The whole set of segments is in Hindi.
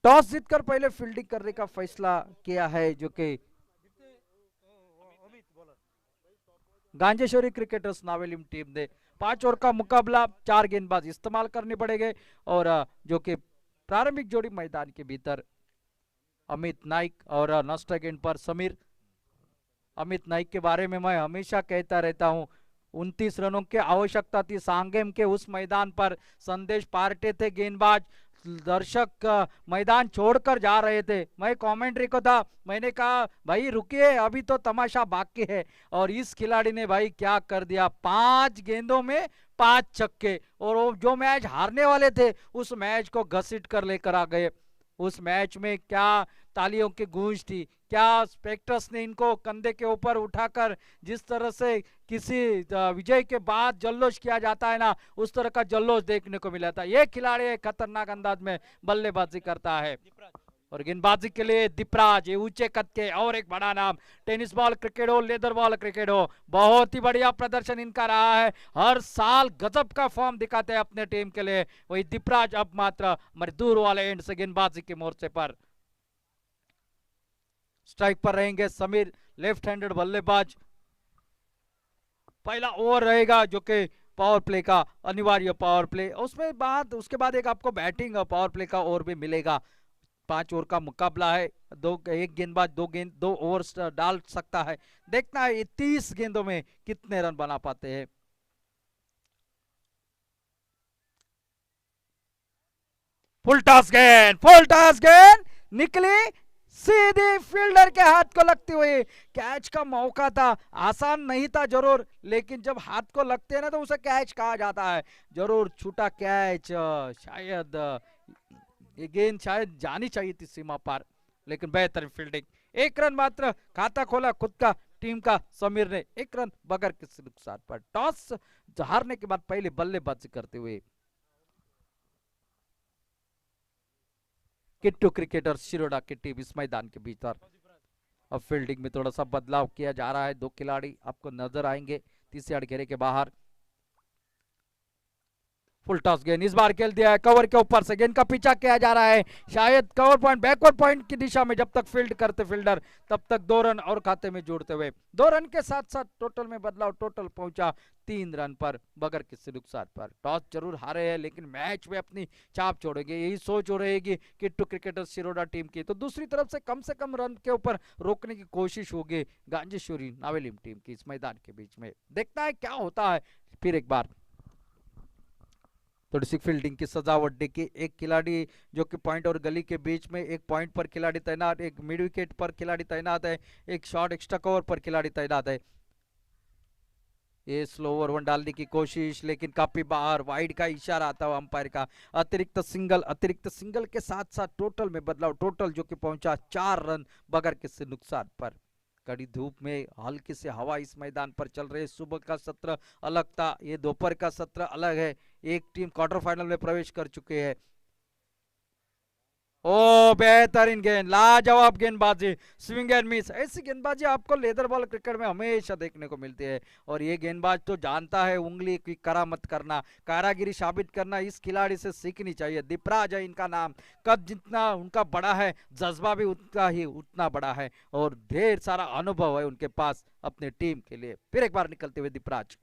टॉस जीतकर पहले फील्डिंग करने का फैसला किया है, जो कि गांजेश्वरी क्रिकेटर्स नावेलिम टीम ने। 5 ओवर का मुकाबला, 4 गेंदबाज इस्तेमाल करने पड़ेंगे। और जो कि प्रारंभिक जोड़ी मैदान के भीतर अमित नाइक और नस्ट गेंद पर समीर। अमित नाइक के बारे में मैं हमेशा कहता रहता हूं, 29 रनों की आवश्यकता थी सांगेम के उस मैदान पर। संदेश पार्टे थे गेंदबाज, दर्शक मैदान छोड़कर जा रहे थे। मैं कमेंट्री को था, मैंने कहा भाई रुकिए, अभी तो तमाशा बाकी है। और इस खिलाड़ी ने भाई क्या कर दिया, 5 गेंदों में 5 छक्के। और वो जो मैच हारने वाले थे उस मैच को घसीट कर लेकर आ गए। उस मैच में क्या तालियों की गूंज थी, क्या स्पेक्टर्स ने इनको कंधे के ऊपर उठाकर जिस तरह से किसी विजय के बाद जल्लोष किया जाता है ना, उस तरह का जल्लोष देखने को मिला था। ये खिलाड़ी खतरनाक अंदाज में बल्लेबाजी करता है। और गेंदबाजी के लिए दीपराज, ये ऊंचे कद के और एक बड़ा नाम। टेनिस बॉल क्रिकेट हो, लेदर बॉल क्रिकेट हो, बहुत ही बढ़िया प्रदर्शन इनका रहा है। हर साल गजब का फॉर्म दिखाते हैं अपने टीम के लिए। वही दीपराज अब मात्र मजदूर वाले एंड से गेंदबाजी के मोर्चे पर। स्ट्राइक पर रहेंगे समीर, लेफ्ट हैंडेड बल्लेबाज। पहला ओवर रहेगा जो कि पावर प्ले का, अनिवार्य पावर प्ले। उसके बाद एक आपको बैटिंग पावर प्ले का ओवर भी मिलेगा। 5 ओवर का मुकाबला है, एक गेंदबाज दो ओवर डाल सकता है। देखना है 30 गेंदों में कितने रन बना पाते हैं। फुल टॉस गेंद निकली, सीधी फील्डर के हाथ को लगती हुई। कैच का मौका था, आसान नहीं था जरूर, लेकिन जब हाथ को लगते हैं ना तो उसे कैच कहा जाता है। जरूर छूटा कैच, शायद ये गेंद शायद जानी चाहिए थी सीमा पार, लेकिन बेहतर फील्डिंग। 1 रन मात्र खाता खोला खुद का टीम का समीर ने, 1 रन बगैर किसी नुकसान पर। टॉस हारने के बाद पहले बल्लेबाजी करते हुए किट्टू क्रिकेटर शिरोडा की टीम इस मैदान के भीतर। अब फील्डिंग में थोड़ा सा बदलाव किया जा रहा है, 2 खिलाड़ी आपको नजर आएंगे 30 यार्ड घेरे के बाहर। फुल टॉस गेंद इस बार खेल दिया है, कवर के ऊपर से गेंद का पीछा किया जा रहा है। शायद कवर पॉइंट, बैकवर्ड पॉइंट की दिशा में जब तक फील्ड करते फील्डर, तब तक 2 रन और खाते में जोड़ते हुए 2 रन के साथ साथ टोटल में बदलाव, टोटल पहुंचा 3 रन पर बगैर किसी नुकसान पर। टॉस जरूर हारे हैं लेकिन मैच में अपनी छाप छोड़ेंगे, यही सोच हो रहेगी किट्टू क्रिकेटर शिरोडा टीम की। तो दूसरी तरफ से कम रन के ऊपर रोकने की कोशिश होगी गांजेश्वरी नावेलिम टीम की इस मैदान के बीच में। देखना है क्या होता है। फिर एक बार थोड़ी सी फील्डिंग की सजावट देखी, एक खिलाड़ी जो कि पॉइंट और गली के बीच में, एक पॉइंट पर खिलाड़ी तैनात, एक मिड विकेट पर खिलाड़ी तैनात है, एक शॉर्ट एक्स्ट्रा कवर पर खिलाड़ी तैनात है। ये स्लो ओवर 1 डालने की कोशिश, लेकिन काफी बाहर, वाइड का इशारा आता हुआ अंपायर का। अतिरिक्त सिंगल के साथ साथ टोटल में बदलाव, टोटल जो कि पहुंचा 4 रन बगैर किसी नुकसान पर। कड़ी धूप में हल्की से हवा इस मैदान पर चल रही है। सुबह का सत्र अलग था, ये दोपहर का सत्र अलग है। एक टीम क्वार्टर फाइनल में प्रवेश कर चुके हैं। ओ बेहतरीन गेंद, लाजवाब गेंदबाजी, स्विंग एंड मिस। ऐसी गेंदबाजी आपको लेदर बॉल क्रिकेट में हमेशा देखने को मिलती है। और ये गेंदबाज तो जानता है उंगली की करामत करना, कारागिरी साबित करना, इस खिलाड़ी से सीखनी चाहिए। दीपराज है इनका नाम। कद जितना उनका बड़ा है, जज्बा भी उतना बड़ा है, और ढेर सारा अनुभव है उनके पास अपने टीम के लिए। फिर एक बार निकलते हुए दीपराज,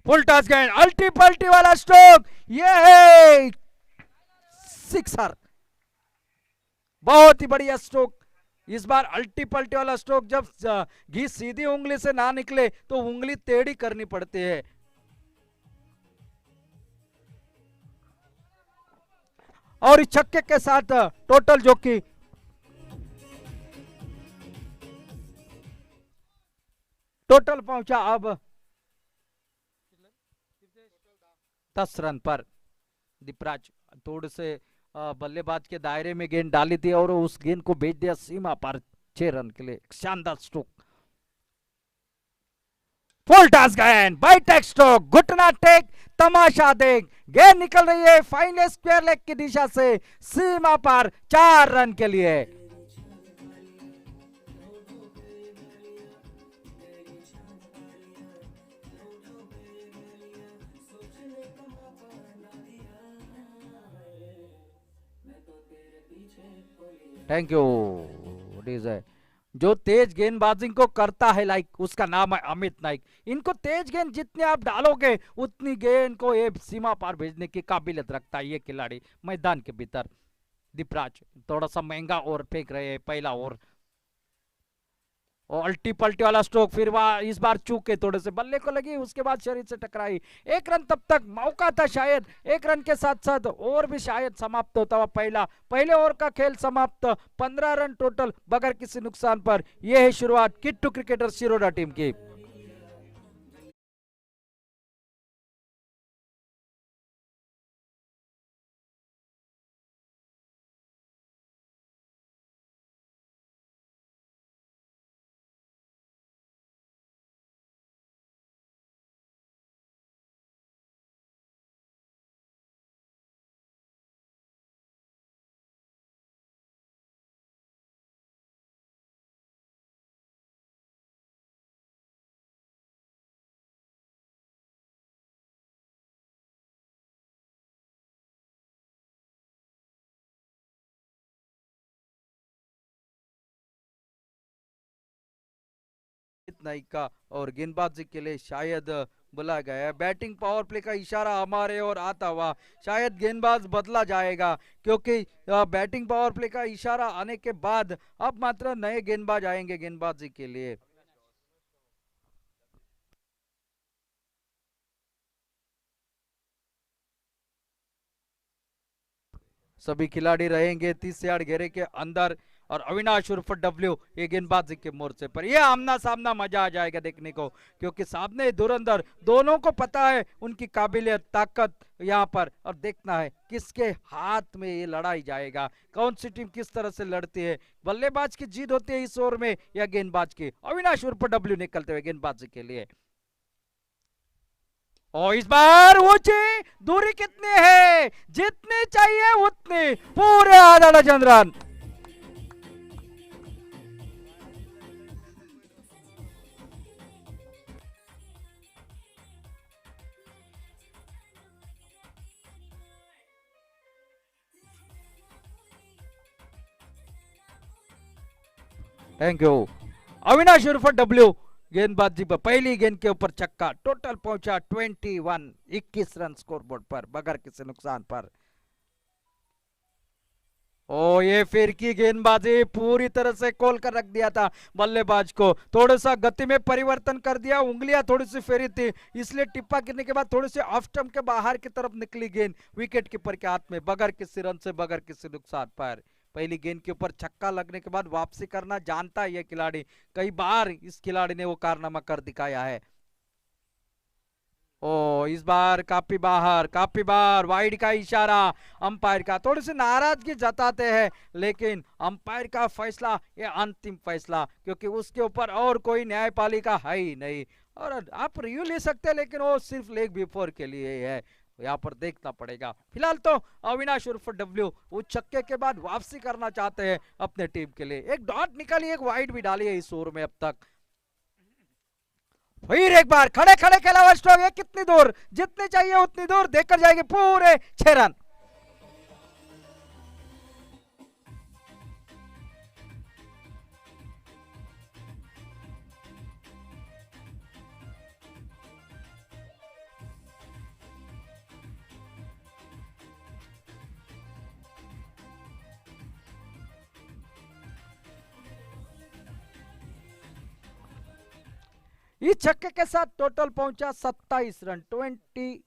फुल टॉस गेंद, अल्टी पल्टी वाला स्ट्रोक, ये है सिक्सर। बहुत ही बढ़िया स्ट्रोक। इस बार अल्टी पल्टी वाला स्ट्रोक, जब घी सीधी उंगली से ना निकले तो उंगली टेढ़ी करनी पड़ती है। और इस छक्के के साथ टोटल जो कि टोटल पहुंचा अब 10 रन पर। दीपराज थोड़े से बल्लेबाज के दायरे में गेंद डाली थी और उस गेंद को भेज दिया सीमा पर 6 रन के लिए। शानदार स्ट्रोक, फुल टॉस गेंद, बाइटेक स्ट्रोक, घुटना टेक, तमाशा देख, गेंद निकल रही है फाइनल स्क्वायर लेग की दिशा से सीमा पर 4 रन के लिए। Thank you. जो तेज गेंदबाजी को करता है, लाइक उसका नाम है अमित नाइक। इनको तेज गेंद जितने आप डालोगे उतनी गेंद को ये सीमा पार भेजने की काबिलियत रखता है ये खिलाड़ी मैदान के भीतर। दीपराज थोड़ा सा महंगा ओवर फेंक रहे हैं, पहला ओवर और अल्टी पल्टी वाला स्ट्रोक, फिर वहां इस बार चूके थोड़े से बल्ले को लगी, उसके बाद शरीर से टकराई। एक रन तब तक मौका था, शायद एक रन के साथ साथ और भी शायद समाप्त होता हुआ पहले ओवर का खेल समाप्त। 15 रन टोटल बगैर किसी नुकसान पर। यह है शुरुआत किट्टू क्रिकेटर शिरोडा टीम की। नाइक का और गेंदबाजी के लिए शायद बुला गया है। बैटिंग पावर प्ले का इशारा हमारे और आता हुआ, शायद गेंदबाज बदला जाएगा क्योंकि बैटिंग पावर प्ले का इशारा आने के बाद अब मात्र नए गेंदबाज आएंगे गेंदबाजी के लिए। सभी खिलाड़ी रहेंगे 30 यार्ड घेरे के अंदर और अविनाश उर्फ डब्ल्यू ये गेंदबाजी के मोर्चे पर। यह आमना सामना मजा आ जाएगा देखने को, क्योंकि सामने धुरंधर दोनों को पता है उनकी काबिलियत ताकत यहाँ पर, और देखना है किसके हाथ में ये लड़ाई जाएगा, कौन सी टीम किस तरह से लड़ती है। बल्लेबाज की जीत होती है इस ओवर में या गेंदबाज की। अविनाश उर्फ डब्ल्यू निकलते हुए गेंदबाजी के लिए। और इस बार ऊंची दूरी कितनी है, जितनी चाहिए उतनी, पूरे आधा dozen run. Thank you. Avinash उर्फ डब्ल्यू गेंदबाजी पर पहली गेंद के ऊपर छक्का, टोटल पहुंचा 21, 21 रन स्कोर बोर्ड पर बगैर किसी नुकसान पर। ओ ये फिर की गेंदबाजी पूरी तरह से खोल कर रख दिया था बल्लेबाज को, थोड़ा सा गति में परिवर्तन कर दिया, उंगलियां थोड़ी सी फेरी थी, इसलिए टिप्पा गिरने के बाद थोड़ी सी ऑफ स्टंप के बाहर की तरफ निकली गेंद विकेट कीपर के हाथ में बगैर किसी रन से बगैर किसी नुकसान पर। पहली गेंद के ऊपर छक्का लगने के बाद वापसी करना जानता है यह खिलाड़ी, कई बार इस खिलाड़ी ने वो कारनामा कर दिखाया है। ओ इस बार काफी बार वाइड का इशारा अंपायर का, थोड़ी सी नाराजगी जताते हैं, लेकिन अंपायर का फैसला ये अंतिम फैसला, क्योंकि उसके ऊपर और कोई न्यायपालिका है ही नहीं। और आप रिव्यू ले सकते हैं लेकिन वो सिर्फ लेग बिफोर के लिए है, यहाँ पर देखना पड़ेगा। फिलहाल तो अविनाश उर्फ डब्ल्यू वो छक्के के बाद वापसी करना चाहते हैं अपने टीम के लिए। एक डॉट निकाली, एक वाइड भी डाली है इस ओवर में अब तक। फिर एक बार खड़े खड़े के अलावा स्ट्रोक, ये कितनी दूर, जितनी चाहिए उतनी दूर देखकर जाएगी, पूरे 6 रन। इस छक्के के साथ टोटल पहुंचा 27 रन, 28 में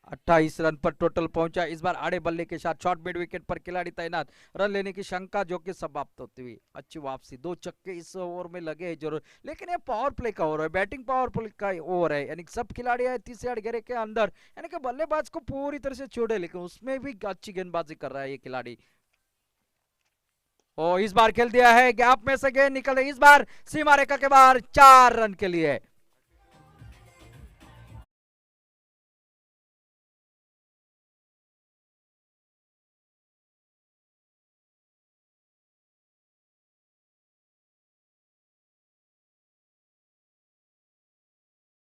28 रन पर टोटल पहुंचा। इस बार आड़े बल्ले के साथ शॉर्ट मिड विकेट पर खिलाड़ी तैनात, रन लेने की शंका जो कि समाप्त होती हुई अच्छी वापसी। 2 छक्के इस ओवर में लगे हैं जरूर, लेकिन ये पावर प्ले का ओवर है, बैटिंग पावर प्ले का ओवर है, यानी सब खिलाड़ी है 30 यार्ड घेरे के अंदर, यानी कि बल्लेबाज को पूरी तरह से छोड़े, लेकिन उसमें भी अच्छी गेंदबाजी कर रहा है ये खिलाड़ी। ओ इस बार खेल दिया है, गैप में से गेंद निकल रही, इस बार सीमा रेखा के बाहर 4 रन के लिए।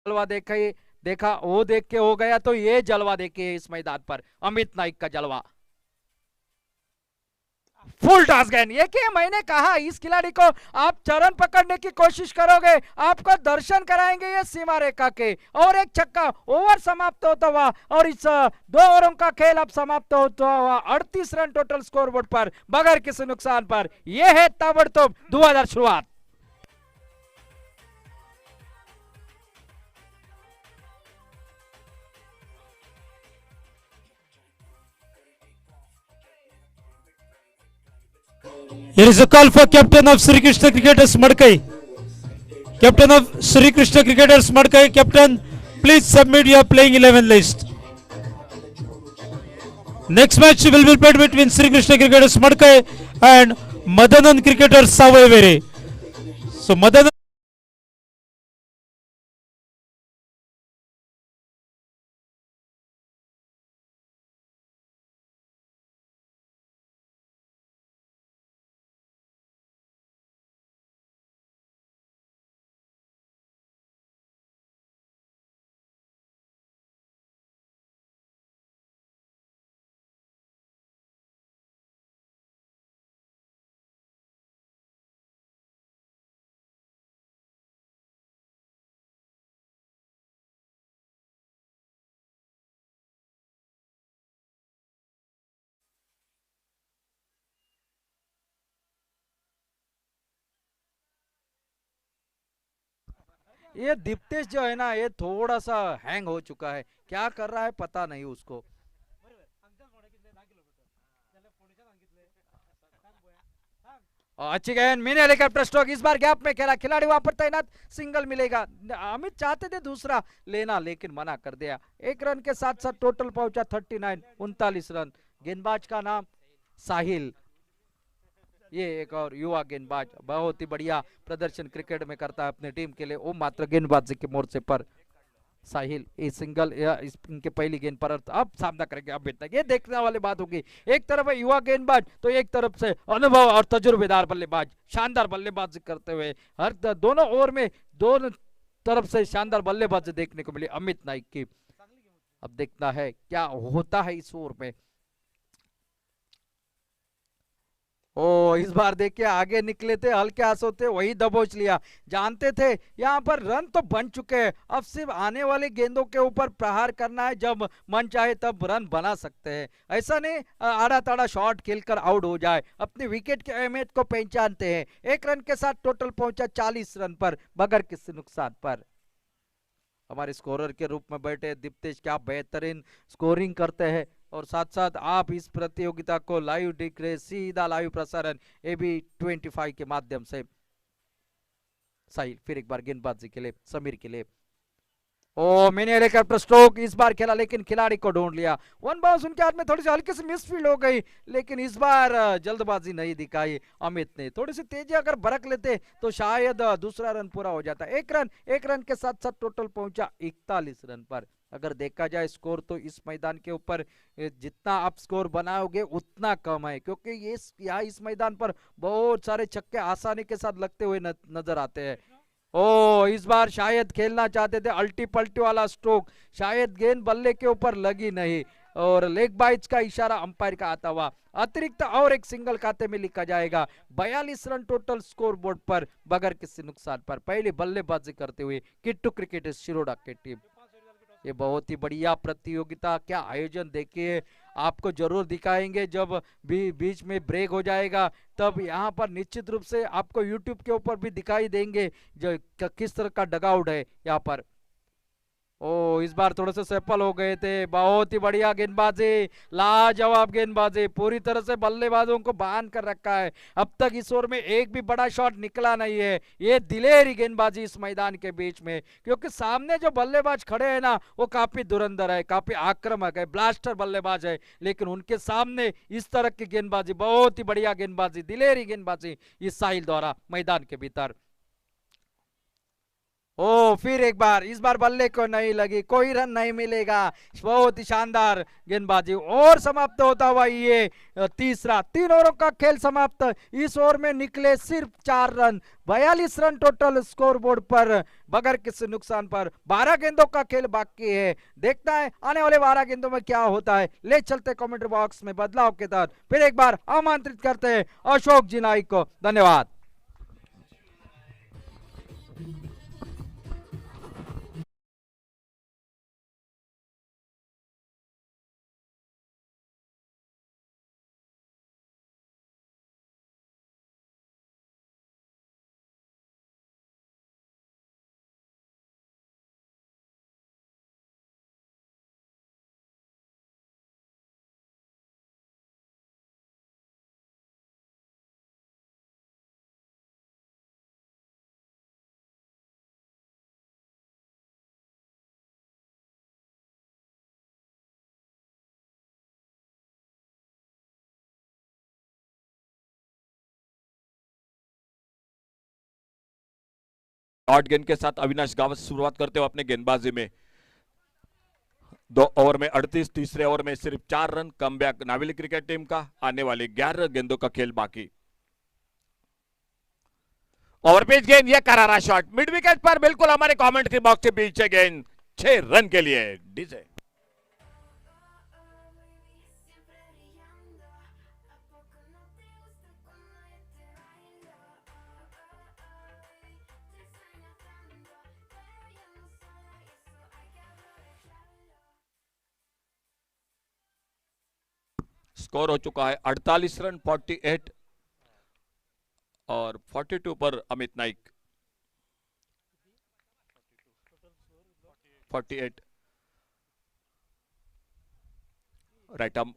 जलवा देखा वो देख के हो गया, तो ये जलवा देखिए इस मैदान पर अमित नाइक का जलवा। फुल टॉस गेंद, ये कि मैंने कहा इस खिलाड़ी को आप चरण पकड़ने की कोशिश करोगे, आपको दर्शन कराएंगे ये सीमा रेखा के। और एक छक्का, ओवर समाप्त होता हुआ, और इस 2 ओवरों का खेल अब समाप्त होता हुआ 38 रन टोटल स्कोरबोर्ड पर बगैर किसी नुकसान पर। यह है ताबड़तोड़ धुआंधार शुरुआत। Here is a call for captain of Sri Krishna Cricketers Madkai. Captain of Sri Krishna Cricketers Madkai, captain, please submit your playing 11 list. Next match will be played between Sri Krishna Cricketers Madkai and Madanan Cricketers Savayvere. So Madanan ये दीप्तेश जो है ना, ये थोड़ा सा हैंग हो चुका है, क्या कर रहा है पता नहीं उसको। अच्छी गेंद, मिनी हेलीकॉप्टर स्ट्रोक, इस बार गैप में खेला, खिलाड़ी वहां पर तैनात, सिंगल मिलेगा। अमित चाहते थे दूसरा लेना लेकिन मना कर दिया। 1 रन के साथ साथ टोटल पहुंचा 39 रन। गेंदबाज का नाम साहिल, ये एक और युवा गेंदबाज, बहुत ही बढ़िया प्रदर्शन क्रिकेट में करता है अपने टीम के लिए। वो मात्र गेंदबाजी के मोर्चे पर साहिल इस सिंगल इनके पहली गेंद पर अब सामना करेंगे अमित नाइक। ये देखने वाली बात होगी, एक तरफ है युवा गेंदबाज तो एक तरफ से अनुभव और तजुर्बेदार बल्लेबाज, शानदार बल्लेबाजी करते हुए हर दोनों ओवर में दोनों तरफ से शानदार बल्लेबाजी देखने को मिली अमित नाइक की। अब देखना है क्या होता है इस ओवर में। ओ इस बार देखिए आगे निकले थे, हल्के हाथों थे, वही दबोच लिया। जानते थे यहाँ पर रन तो बन चुके हैं, अब सिर्फ आने वाली गेंदों के ऊपर प्रहार करना है, जब मन चाहे तब रन बना सकते हैं। ऐसा नहीं आड़ा ताड़ा शॉट खेलकर आउट हो जाए, अपनी विकेट की अहमियत को पहचानते हैं। 1 रन के साथ टोटल पहुंचा 40 रन पर बगैर किसी नुकसान पर। हमारे स्कोरर के रूप में बैठे दीप्तेश क्या बेहतरीन स्कोरिंग करते हैं, और साथ साथ आप इस प्रतियोगिता को लाइव देख रहे, सीधा लाइव प्रसारण AB25 के माध्यम से। साहिल फिर एक बार गेंदबाजी के लिए समीर के लिए, ओ मिनी हेलीकॉप्टर स्ट्रोक, इस बार खेला लेकिन खिलाड़ी को ढूंढ लिया। 1 बाउंस उनके हाथ में थोड़ी सी हल्की सी मिसफील्ड हो गई, लेकिन इस बार जल्दबाजी नहीं दिखाई अमित ने। थोड़ी सी तेजी अगर बरक लेते तो शायद दूसरा रन पूरा हो जाता। 1 रन के साथ साथ टोटल पहुंचा 41 रन पर। अगर देखा जाए स्कोर तो इस मैदान के ऊपर जितना आप स्कोर बनाओगे उतना कम है, क्योंकि ये यहाँ इस मैदान पर बहुत सारे छक्के आसानी के साथ लगते हुए नजर आते हैं। ओ इस बार शायद खेलना चाहते थे अल्टी पल्टी वाला स्ट्रोक, शायद गेंद बल्ले के ऊपर लगी नहीं, और लेग बाइट्स का इशारा अंपायर का आता हुआ अतिरिक्त और एक सिंगल खाते में लिखा जाएगा। 42 रन टोटल स्कोर बोर्ड पर बगैर किसी नुकसान पर। पहली बल्लेबाजी करते हुए किट्टू क्रिकेटर्स शिरोडा की टीम। ये बहुत ही बढ़िया प्रतियोगिता, क्या आयोजन देखिए, आपको जरूर दिखाएंगे जब बीच में ब्रेक हो जाएगा, तब यहाँ पर निश्चित रूप से आपको यूट्यूब के ऊपर भी दिखाई देंगे जो किस तरह का डगआउट है यहाँ पर। ओ इस बार थोड़े से सफल हो गए थे, बहुत ही बढ़िया गेंदबाजी, लाजवाब गेंदबाजी, पूरी तरह से बल्लेबाजों को बांध कर रखा है। अब तक इस ओवर में एक भी बड़ा शॉट निकला नहीं है। ये दिलेरी गेंदबाजी इस मैदान के बीच में, क्योंकि सामने जो बल्लेबाज खड़े हैं ना वो काफी धुरंधर है, काफी आक्रामक है, ब्लास्टर बल्लेबाज है, लेकिन उनके सामने इस तरह की गेंदबाजी, बहुत ही बढ़िया गेंदबाजी, दिलेरी गेंदबाजी इस साहिल द्वारा मैदान के भीतर। ओ फिर एक बार, इस बार बल्ले को नहीं लगी, कोई रन नहीं मिलेगा। बहुत ही शानदार गेंदबाजी और समाप्त होता हुआ ये तीसरा 3 ओवरों का खेल समाप्त। इस ओवर में निकले सिर्फ 4 run, 42 run total score board पर बगैर किसी नुकसान पर। 12 गेंदों का खेल बाकी है, देखता है आने वाले 12 गेंदों में क्या होता है। ले चलते कमेंट्री बॉक्स में बदलाव के तहत फिर एक बार आमंत्रित करते हैं अशोक जी नाइक को। धन्यवाद। डॉट गेंद के साथ अविनाश गावत शुरुआत करते हुए अपने गेंदबाजी में। 2 ओवर में 38, तीसरे ओवर में सिर्फ 4 run. Comeback Navelim cricket team का। आने वाले 11 गेंदों का खेल बाकी। ओवरपिच गेंद, ये करारा शॉट मिड विकेट पर, बिल्कुल हमारे कमेंट्री बॉक्स के पीछे गेंद 6 रन के लिए डीजे। स्कोर हो चुका है 48 रन 48 और 42 पर Amit Naik. 48 right arm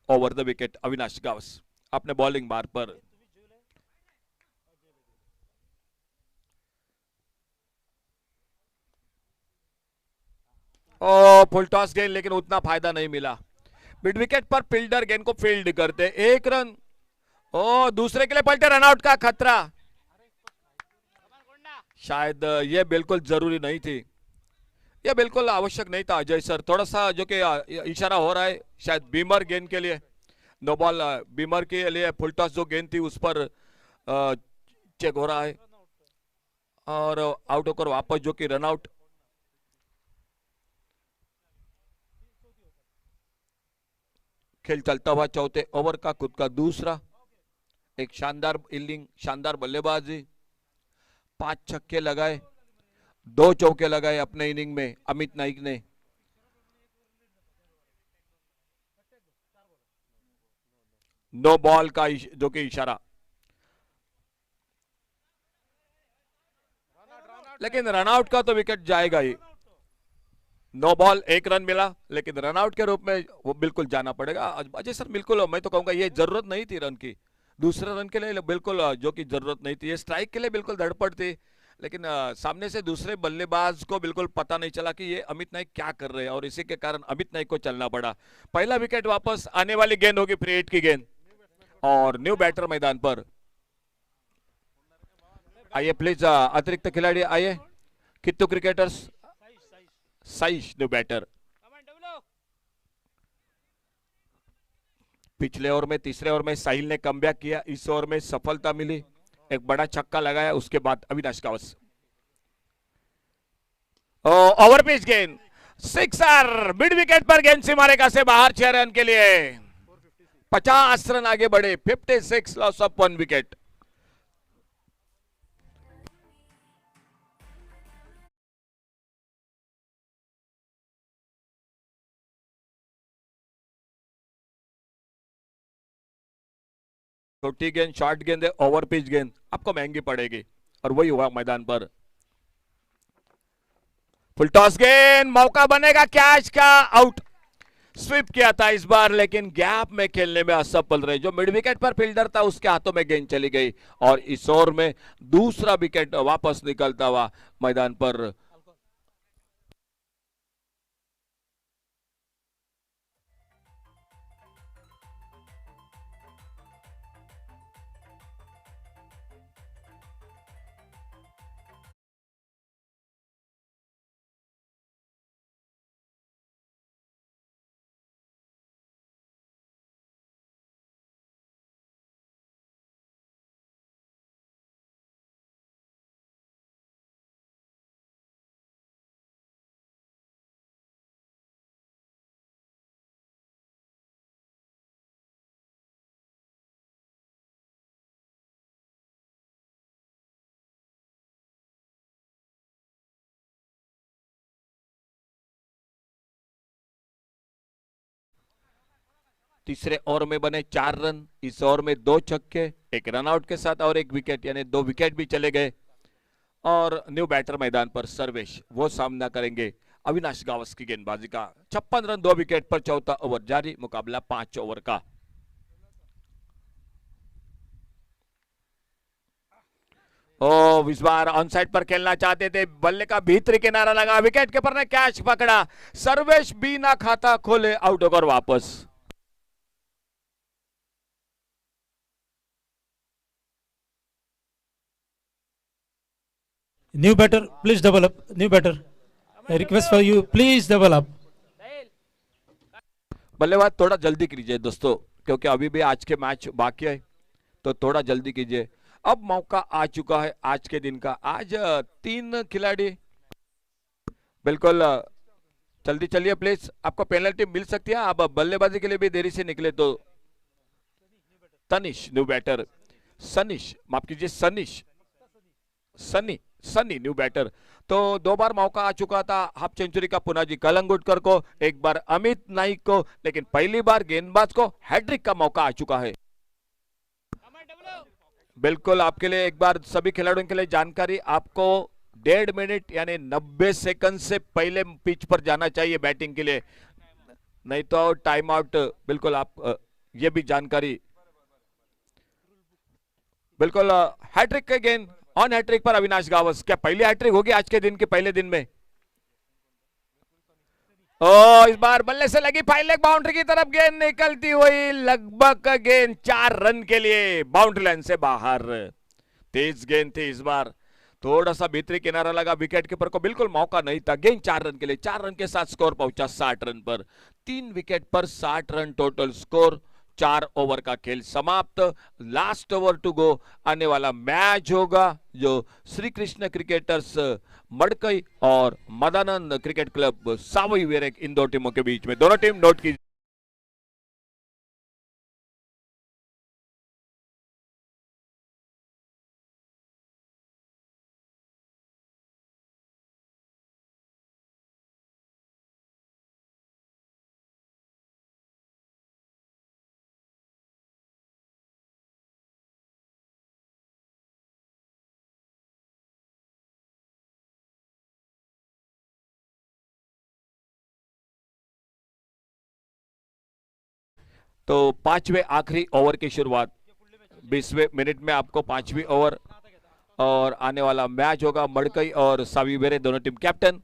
over the wicket Avinash Gawas अपने बॉलिंग बार पर। ओ फुल टॉस गेंद, लेकिन उतना फायदा नहीं मिला। मिड विकेट पर फील्डर गेंद को फील्ड करते, 1 रन। ओ दूसरे के लिए पलटे, रनआउट का खतरा। शायद ये बिल्कुल जरूरी नहीं थी, ये बिल्कुल आवश्यक नहीं था अजय सर। थोड़ा सा जो कि इशारा हो रहा है शायद बीमर गेंद के लिए। नो बॉल बीमर के लिए फुल टॉस जो गेंद थी उस पर चेक हो रहा है और आउट होकर वापस जो कि रनआउट। खेल चलता हुआ चौथे ओवर का खुद का दूसरा। एक शानदार इनिंग, शानदार बल्लेबाजी। 5 छक्के लगाए, 2 चौके लगाए अपने इनिंग में अमित नाइक ने। नो बॉल का जो कि इशारा, लेकिन रनआउट का तो विकेट जाएगा ही। नो बॉल 1 रन मिला, लेकिन रनआउट के रूप में वो बिल्कुल जाना पड़ेगा अजय सर। बिल्कुल मैं तो कहूंगा ये जरूरत नहीं थी रन की, दूसरे रन के लिए बिल्कुल जो कि जरूरत नहीं थी। ये स्ट्राइक के लिए बिल्कुल धड़पड़ थी, लेकिन सामने से दूसरे बल्लेबाज को बिल्कुल पता नहीं चला कि ये अमित नाइक क्या कर रहे हैं और इसी के कारण अमित नाइक को चलना पड़ा। पहला विकेट वापस। आने वाली गेंद होगी फ्री हिट की गेंद और न्यू बैटर मैदान पर। आइए प्लीज अतिरिक्त खिलाड़ी आइए। कितने क्रिकेटर्स? साइश न्यू बैटर। पिछले ओवर में, तीसरे ओवर में साहिल ने कमबैक किया, इस ओवर में सफलता मिली, एक बड़ा छक्का लगाया, उसके बाद अविनाश कावस। ओवर पिच गेंद, सिक्सर, मिड विकेट पर गेंद सीमारेखा से बाहर 6 रन के लिए। 50 रन आगे बढ़े, 56 लॉस ऑफ 1 विकेट। छोटी गेंद, शॉर्ट गेंद है, ओवर पिच गेंद आपको महंगी पड़ेगी और वही हुआ मैदान पर। फुल टॉस गेंद, मौका बनेगा कैच का, आउट। स्वीप किया था इस बार, लेकिन गैप में खेलने में असफल रहे। जो मिड विकेट पर फील्डर था उसके हाथों में गेंद चली गई और इस ओवर में दूसरा विकेट वापस निकलता हुआ मैदान पर। तीसरे ओवर में बने 4 रन, इस ओवर में 2 छक्के, 1 रनआउट के साथ और 1 विकेट, यानी 2 विकेट भी चले गए। और न्यू बैटर मैदान पर सर्वेश, वो सामना करेंगे अविनाश गावस की गेंदबाजी का। 56 रन 2 विकेट पर चौथा ओवर जारी, मुकाबला 5 ओवर का। ओ इस बार ऑन साइड पर खेलना चाहते थे, बल्ले का भीतरी किनारा लगा, विकेट कीपर ने कैच पकड़ा, सर्वेश बिना खाता खोले आउट होकर वापस। New batter, please double up. New batter, I request for you, please double up. बल्लेबाज थोड़ा जल्दी कीजिए दोस्तों, क्योंकि अभी भी आज के मैच बाकी है, तो थोड़ा जल्दी कीजिए। अब मौका आ चुका है आज के दिन का। आज 3 खिलाड़ी, बिल्कुल जल्दी चलिए प्लीज, आपको पेनल्टी मिल सकती है। आप बल्लेबाजी के लिए भी देरी से निकले तो। तनिश न्यू बैटर, सनिश माफ कीजिए, सनी न्यू बैटर। तो 2 बार मौका आ चुका था हाफ सेंचुरी का पुनाजी कलंगुटकर को, 1 बार अमित नाइक को, लेकिन पहली बार गेंदबाज को हैट्रिक का मौका आ चुका है। बिल्कुल आपके लिए एक बार सभी खिलाड़ियों के लिए जानकारी, आपको 1.5 मिनट यानी 90 सेकंड से पहले पिच पर जाना चाहिए बैटिंग के लिए, नहीं तो टाइम आउट। बिल्कुल आप ये भी जानकारी, बिल्कुल हैट्रिक के गेंद ऑन हैट्रिक पर अविनाश गावस। क्या पहली हैट्रिक होगी आज के दिन के पहले दिन में? ओ इस बार बल्ले से लगी फाइल लेग बाउंड्री की तरफ, गेंद निकलती हुई लगभग गेंद 4 रन के लिए बाउंड्री लाइन से बाहर। तेज गेंद थी, इस बार थोड़ा सा भीतरी किनारा लगा, विकेट कीपर को बिल्कुल मौका नहीं था। गेंद 4 रन के लिए, 4 रन के साथ स्कोर पहुंचा 60 रन पर। 3 विकेट पर 60 रन टोटल स्कोर। 4 ओवर का खेल समाप्त, लास्ट ओवर टू गो। आने वाला मैच होगा जो श्री कृष्ण क्रिकेटर्स मड़कई और मदानंद क्रिकेट क्लब सावई वेरेक, इन 2 टीमों के बीच में। दोनों टीम नोट की। तो 5वें आखिरी ओवर की शुरुआत, 20वें मिनट में आपको 5वीं ओवर और आने वाला मैच होगा मड़कई और सावीवेरे, दोनों टीम कैप्टन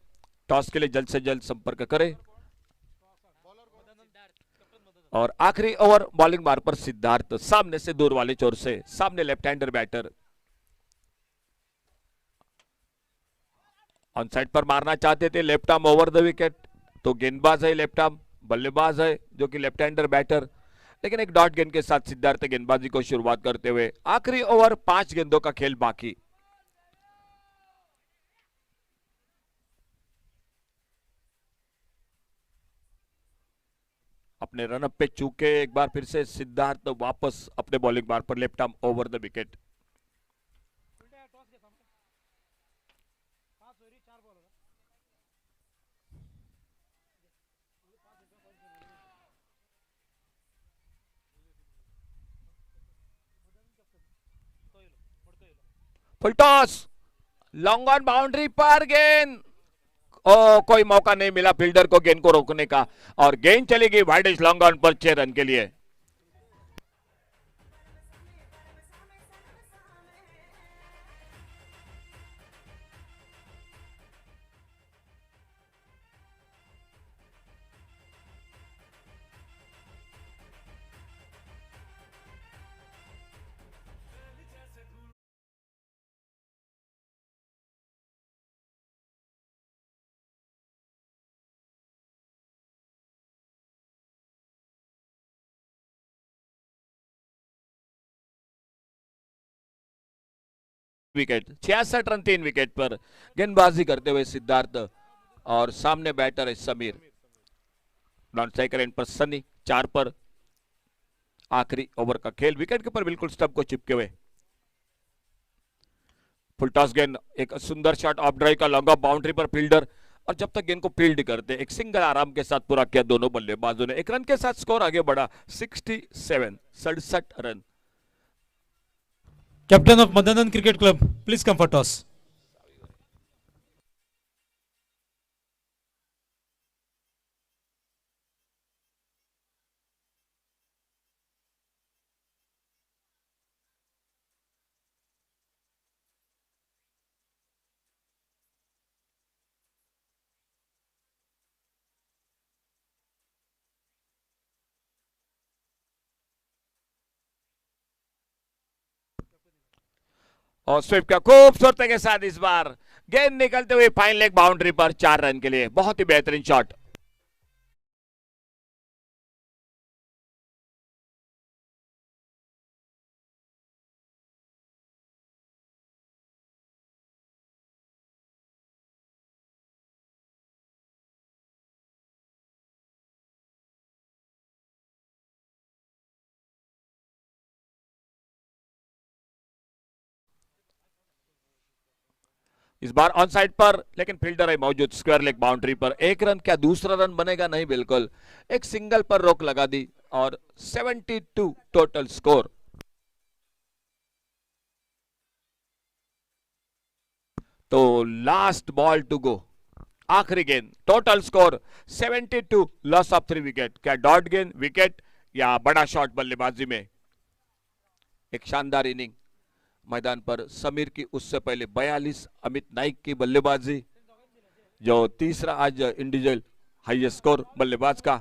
टॉस के लिए जल्द से जल्द संपर्क करें। और आखिरी ओवर बॉलिंग बार पर सिद्धार्थ, सामने से दूर वाले चोर से, सामने left hander batter. On side पर मारना चाहते थे, left arm over the wicket, तो गेंदबाज है लेफ्ट आर्म, बल्लेबाज है जो कि लेफ्ट हैंडर बैटर, लेकिन एक डॉट गेंद के साथ सिद्धार्थ गेंदबाजी को शुरुआत करते हुए। आखिरी ओवर, 5 गेंदों का खेल बाकी। अपने रनअप पे चूके एक बार फिर से सिद्धार्थ वापस अपने बॉलिंग बार पर, left arm over the wicket. Full toss, long on boundary पर गेंद, ओ कोई मौका नहीं मिला फील्डर को गेंद को रोकने का, और गेंद चली गई वाइडिश लॉन्ग ऑन पर 6 रन के लिए। विकेट, 66 रन 3 विकेट पर गेंदबाजी करते हुए सिद्धार्थ, और सामने बैटर है समीर। नॉन स्ट्राइकर एंड पर सनी, 4 पर। आखिरी ओवर का खेल, विकेट के ऊपर बिल्कुल स्टंप को चिपके हुए। फुल टॉस गेंद, एक सुंदर शॉट ऑफ ड्राइव का, लॉन्ग ऑफ बाउंड्री पर फील्डर और जब तक गेंद को फील्ड करते, एक सिंगल आराम के साथ पूरा किया दोनों बल्लेबाजों ने। एक रन के साथ स्कोर आगे बढ़ा 67 run. Captain of Madanand Cricket Club, please come for toss. और स्विप का खूबसूरती के साथ इस बार गेंद निकलते हुए फाइन लेग बाउंड्री पर 4 रन के लिए। बहुत ही बेहतरीन शॉट। इस बार ऑन साइड पर, लेकिन फील्डर है मौजूद स्क्वायर लेग बाउंड्री पर। एक रन क्या दूसरा रन बनेगा? नहीं, बिल्कुल एक सिंगल पर रोक लगा दी और 72 टोटल स्कोर। तो लास्ट बॉल टू गो, आखिरी गेंद, total score 72, loss of 3 wicket. क्या डॉट गेंद, विकेट या बड़ा शॉट बल्लेबाजी में? एक शानदार इनिंग मैदान पर समीर की, उससे पहले 42 अमित नाइक की बल्लेबाजी, जो तीसरा आज इंडिविजुअल हाईएस्ट स्कोर बल्लेबाज का।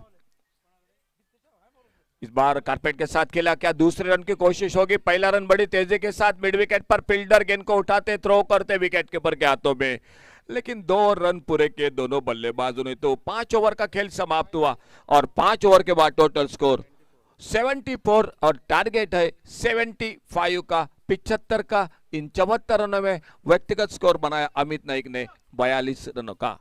इस बार कारपेट के साथ खेला, क्या दूसरे रन की कोशिश होगी? पहला रन बड़ी तेजी के साथ मिड विकेट पर, फील्डर गेंद को उठाते, थ्रो करते विकेट कीपर के हाथों में, लेकिन 2 रन पूरे किए दोनों बल्लेबाजों ने। तो 5 ओवर का खेल समाप्त हुआ और 5 ओवर के बाद टोटल स्कोर 74 और टारगेट है 75 का, 75 का। इन 74 रनों में व्यक्तिगत स्कोर बनाया अमित नाइक ने 42 रनों का।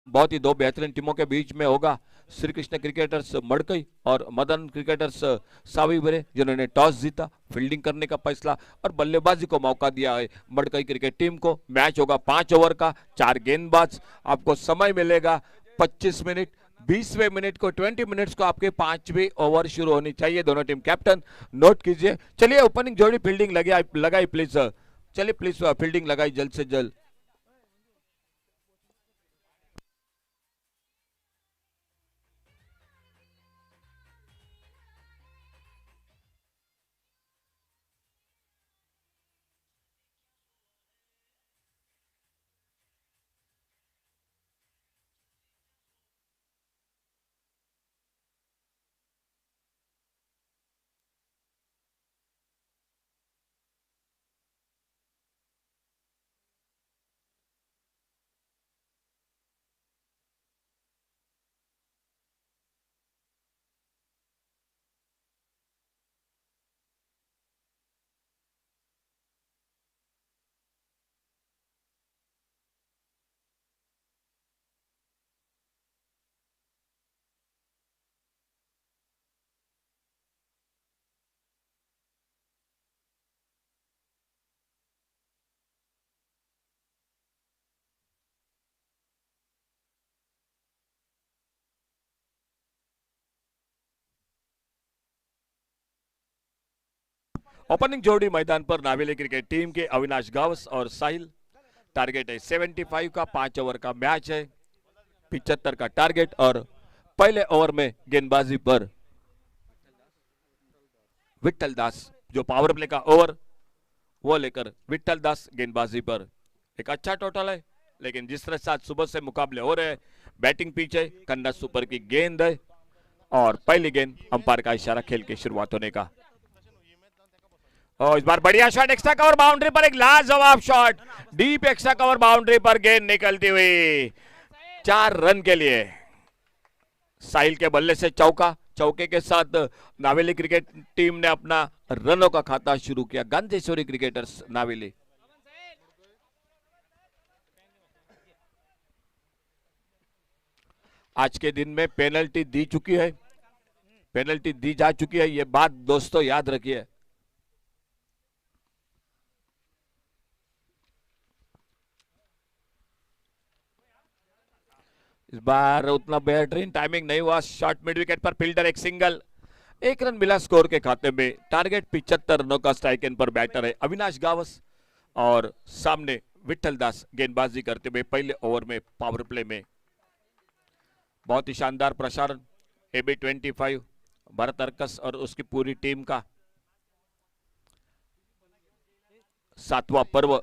बहुत ही 2 बेहतरीन टीमों के बीच में होगा। श्री कृष्ण क्रिकेटर्स मड़कई और मदन क्रिकेटर्स साविबरे, जिन्होंने टॉस जीता, फील्डिंग करने का फैसला और बल्लेबाजी को मौका दिया है मड़कई क्रिकेट टीम को। मैच होगा 5 ओवर का, 4 गेंदबाज। आपको समय मिलेगा 25 मिनट। 20वें मिनट को 20 मिनट्स को आपके 5वें ओवर शुरू होनी चाहिए। दोनों टीम कैप्टन नोट कीजिए। चलिए ओपनिंग जोड़ी फील्डिंग लगाई प्लीज। चलिए प्लीज फील्डिंग लगाई जल्द से जल्द। ओपनिंग जोड़ी मैदान पर नावेली क्रिकेट टीम के अविनाश गावस और साहिल। टारगेट है 75 का, 5 ओवर का मैच है, 75 का टारगेट। और पहले ओवर में गेंदबाजी पर विट्ठल दास, जो पावर प्ले का ओवर वो लेकर विट्ठल दास गेंदबाजी पर। एक अच्छा टोटल है, लेकिन जिस तरह साथ सुबह से मुकाबले हो रहे हैं, बैटिंग पिच है, कन्नड़ सुपर की गेंद है और पहली गेंद अंपायर का इशारा खेल की शुरुआत होने का। और इस बार बढ़िया शॉट, एक्स्ट्रा कवर बाउंड्री पर, एक लाजवाब shot, deep extra cover boundary पर गेंद निकलती हुई 4 रन के लिए। साहिल के बल्ले से चौका, चौके के साथ नावेली क्रिकेट टीम ने अपना रनों का खाता शुरू किया। गांजेश्वरी क्रिकेटर्स नावेली। आज के दिन में पेनल्टी दी चुकी है, पेनल्टी दी जा चुकी है, ये बात दोस्तों याद रखिए। इस बार उतना बेहतरीन टाइमिंग नहीं हुआ, शॉट मिड विकेट पर, फील्डर एक सिंगल, 1 रन मिला स्कोर के खाते में। टारगेट 75 रनों का स्ट्राइक एंड पर बैटर है अविनाश गावस और सामने विट्ठल दास गेंदबाजी करते हुए पहले ओवर में पावर प्ले में। बहुत ही शानदार प्रसारण AB 25 भरत अर्कस और उसकी पूरी टीम का 7वां पर्व।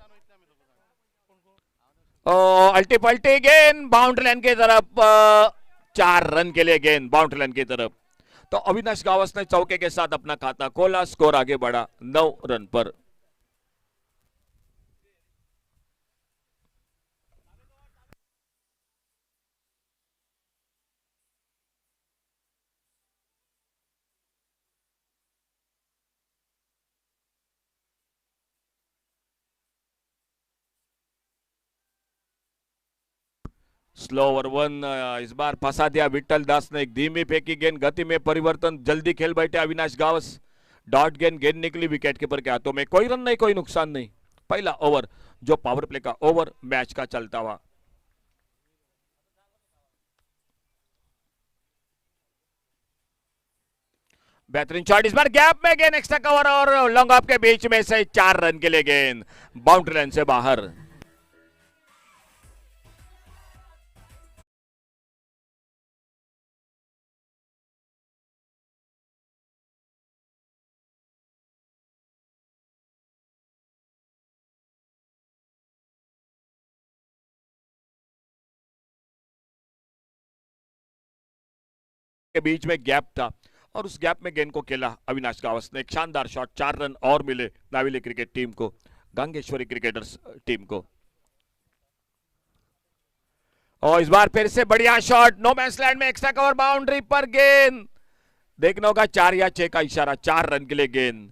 अल्टी पल्टी गेंद बाउंड्री लाइन की तरफ, 4 रन के लिए गेंद बाउंड्री लाइन की तरफ। तो अविनाश गावस ने चौके के साथ अपना खाता खोला, स्कोर आगे बढ़ा 9 रन पर। स्लो ओवर 1, इस बार फंसा दिया विट्ठल दास ने। एक धीमी फेंकी गेंद, गति में परिवर्तन, जल्दी खेल बैठे अविनाश गावस। डॉट गेंद, गेंद निकली विकेट कीपर के हाथों में। कोई रन नहीं, कोई नुकसान नहीं। पहला ओवर जो पावर प्ले का ओवर मैच का चलता हुआ। बेहतरीन शॉट, इस बार गैप में गेंद, एक्स्ट्रा कवर और लॉन्ग ऑफ के बीच में से 4 रन के लिए गेंद बाउंड्री लाइन से बाहर। के बीच में गैप था और उस गैप में गेंद को खेला अविनाश गावस ने। एक शानदार शॉट, 4 रन और मिले नावेली क्रिकेट टीम को, गांगेश्वरी क्रिकेटर्स टीम को। और इस बार फिर से बढ़िया शॉट, नो मैंस लैंड में, एक्स्ट्रा कवर बाउंड्री पर गेंद। देखना होगा 4 या 6 का इशारा, 4 रन के लिए गेंद।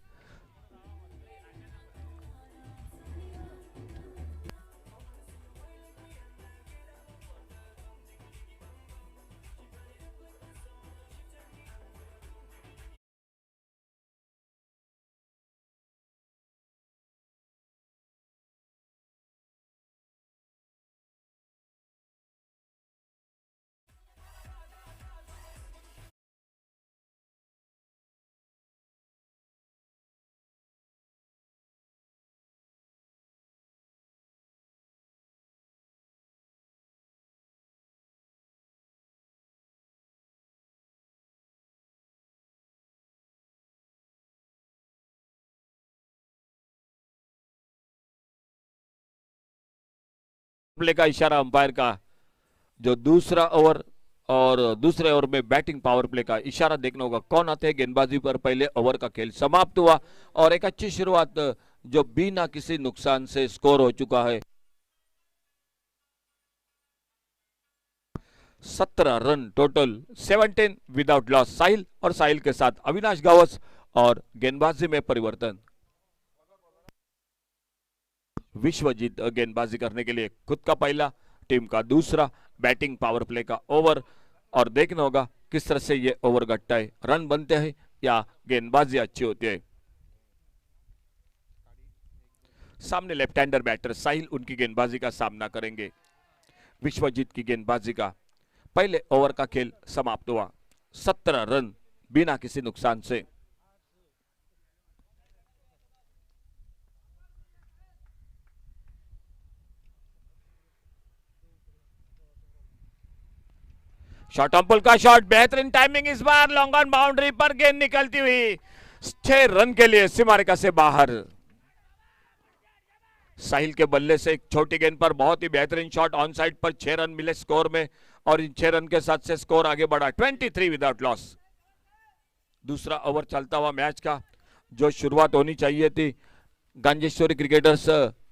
प्ले का इशारा अंपायर का, जो दूसरा ओवर और दूसरे ओवर में बैटिंग पावर प्ले का इशारा देखना होगा कौन आते हैं गेंदबाजी पर। पहले ओवर का खेल समाप्त हुआ और एक अच्छी शुरुआत जो बिना किसी नुकसान से स्कोर हो चुका है। 17 रन टोटल, 17 विदाउट लॉस। साहिल और साहिल के साथ अविनाश गावस और गेंदबाजी में परिवर्तन। विश्वजीत गेंदबाजी करने के लिए खुद का पहला, टीम का दूसरा बैटिंग पावर प्ले का ओवर। और देखना होगा किस तरह से ये ओवर घटता है, रन बनते हैं या गेंदबाजी अच्छी होती है। सामने लेफ्ट हैंडर बैटर साहिल उनकी गेंदबाजी का सामना करेंगे। विश्वजीत की गेंदबाजी का पहले ओवर का खेल समाप्त हुआ, 17 रन बिना किसी नुकसान से। शॉट ऑन पुल का शॉट, बेहतरीन टाइमिंग इस बार, लॉन्ग ऑन बाउंड्री पर गेंद निकलती हुई 6 रन के लिए सीमारेखा से बाहर। साहिल के बल्ले से एक छोटी गेंद पर बहुत ही बेहतरीन शॉट, ऑन साइड पर 6 रन मिले स्कोर में, और इन 6 रन के साथ से स्कोर आगे बढ़ा 23 विदाउट लॉस। दूसरा ओवर चलता हुआ मैच का, जो शुरुआत होनी चाहिए थी गांजेश्वरी क्रिकेटर्स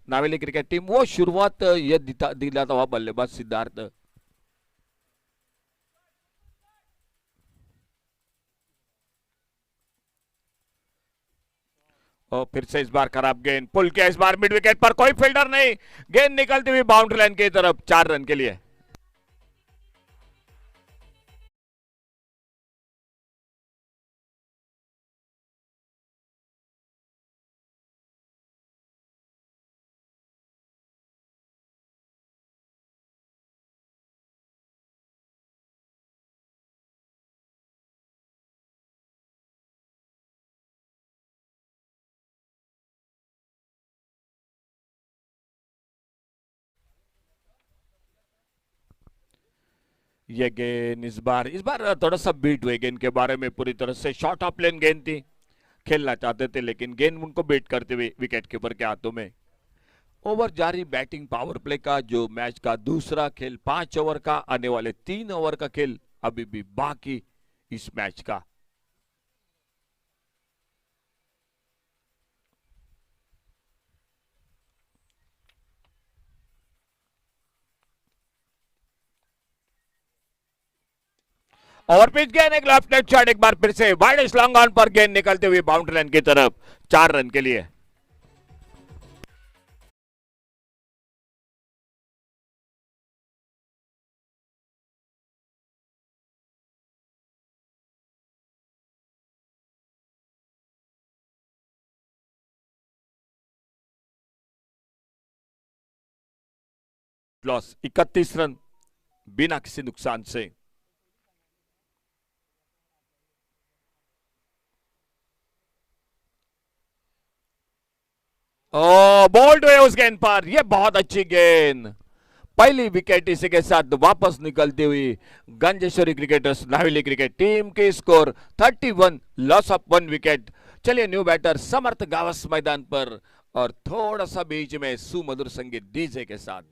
नावेली क्रिकेट टीम, वो शुरुआत ये दिलाता हुआ बल्लेबाज सिद्धार्थ। और फिर से इस बार खराब गेंद, पुल किया इस बार मिड विकेट पर, कोई फील्डर नहीं, गेंद निकलती हुई बाउंड्री लाइन की तरफ, 4 रन के लिए। ये गेंद इस बार थोड़ा सा बीट हुए गेंद के बारे में पूरी तरह से, शॉर्ट ऑफ लेन गेंद थी, खेलना चाहते थे लेकिन गेंद उनको बीट करते हुए विकेट कीपर के हाथों में। ओवर जारी बैटिंग पावर प्ले का जो मैच का दूसरा खेल, 5 ओवर का, आने वाले 3 ओवर का खेल अभी भी बाकी इस मैच का। ओवर पिच गेंद, एक लेफ्ट नेट शॉट, एक बार फिर से वाइड लॉन्ग ऑन पर गेंद निकलते हुए बाउंड्री लाइन की तरफ, 4 रन के लिए। लॉस 31 रन बिना किसी नुकसान से। बोल्ड हुए उस गेंद पर, यह बहुत अच्छी गेंद, पहली विकेट इसी के साथ वापस निकलती हुई गंजेश्वरी क्रिकेटर्स नावेली क्रिकेट टीम के स्कोर 31, लॉस ऑफ 1 विकेट। चलिए न्यू बैटर समर्थ गावस मैदान पर, और थोड़ा सा बीच में सुमधुर संगीत डीजे के साथ।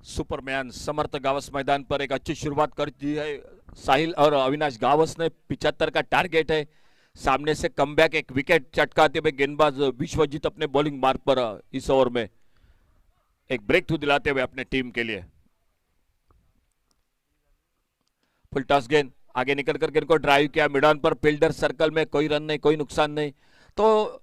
सुपरमैन समर्थ गावस मैदान पर एक अच्छी शुरुआत कर दी है साहिल और अविनाश गावस ने, 75 का टारगेट है। सामने से कमबैक, एक विकेट चटकाते हुए गेंदबाज विश्वजीत अपने बॉलिंग मार्ग पर इस ओवर में एक ब्रेक थ्रू दिलाते हुए अपने टीम के लिए। फुल टॉस गेंद, आगे निकल कर गेंद को ड्राइव किया मिड ऑन पर, फील्डर सर्कल में, कोई रन नहीं, कोई नुकसान नहीं। तो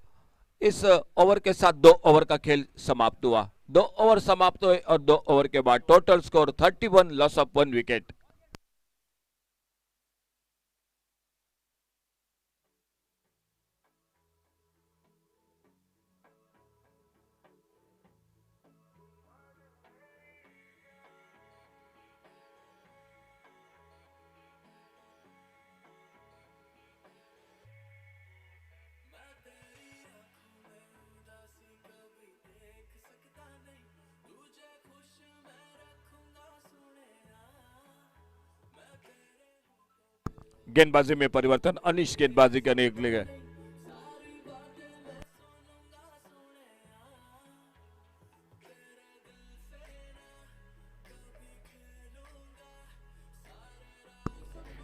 इस ओवर के साथ 2 ओवर का खेल समाप्त हुआ। 2 ओवर समाप्त हुए और 2 ओवर के बाद total score 31, loss of 1 wicket. गेंदबाजी में परिवर्तन, अनिश गेंदबाजी करने के लिए गए।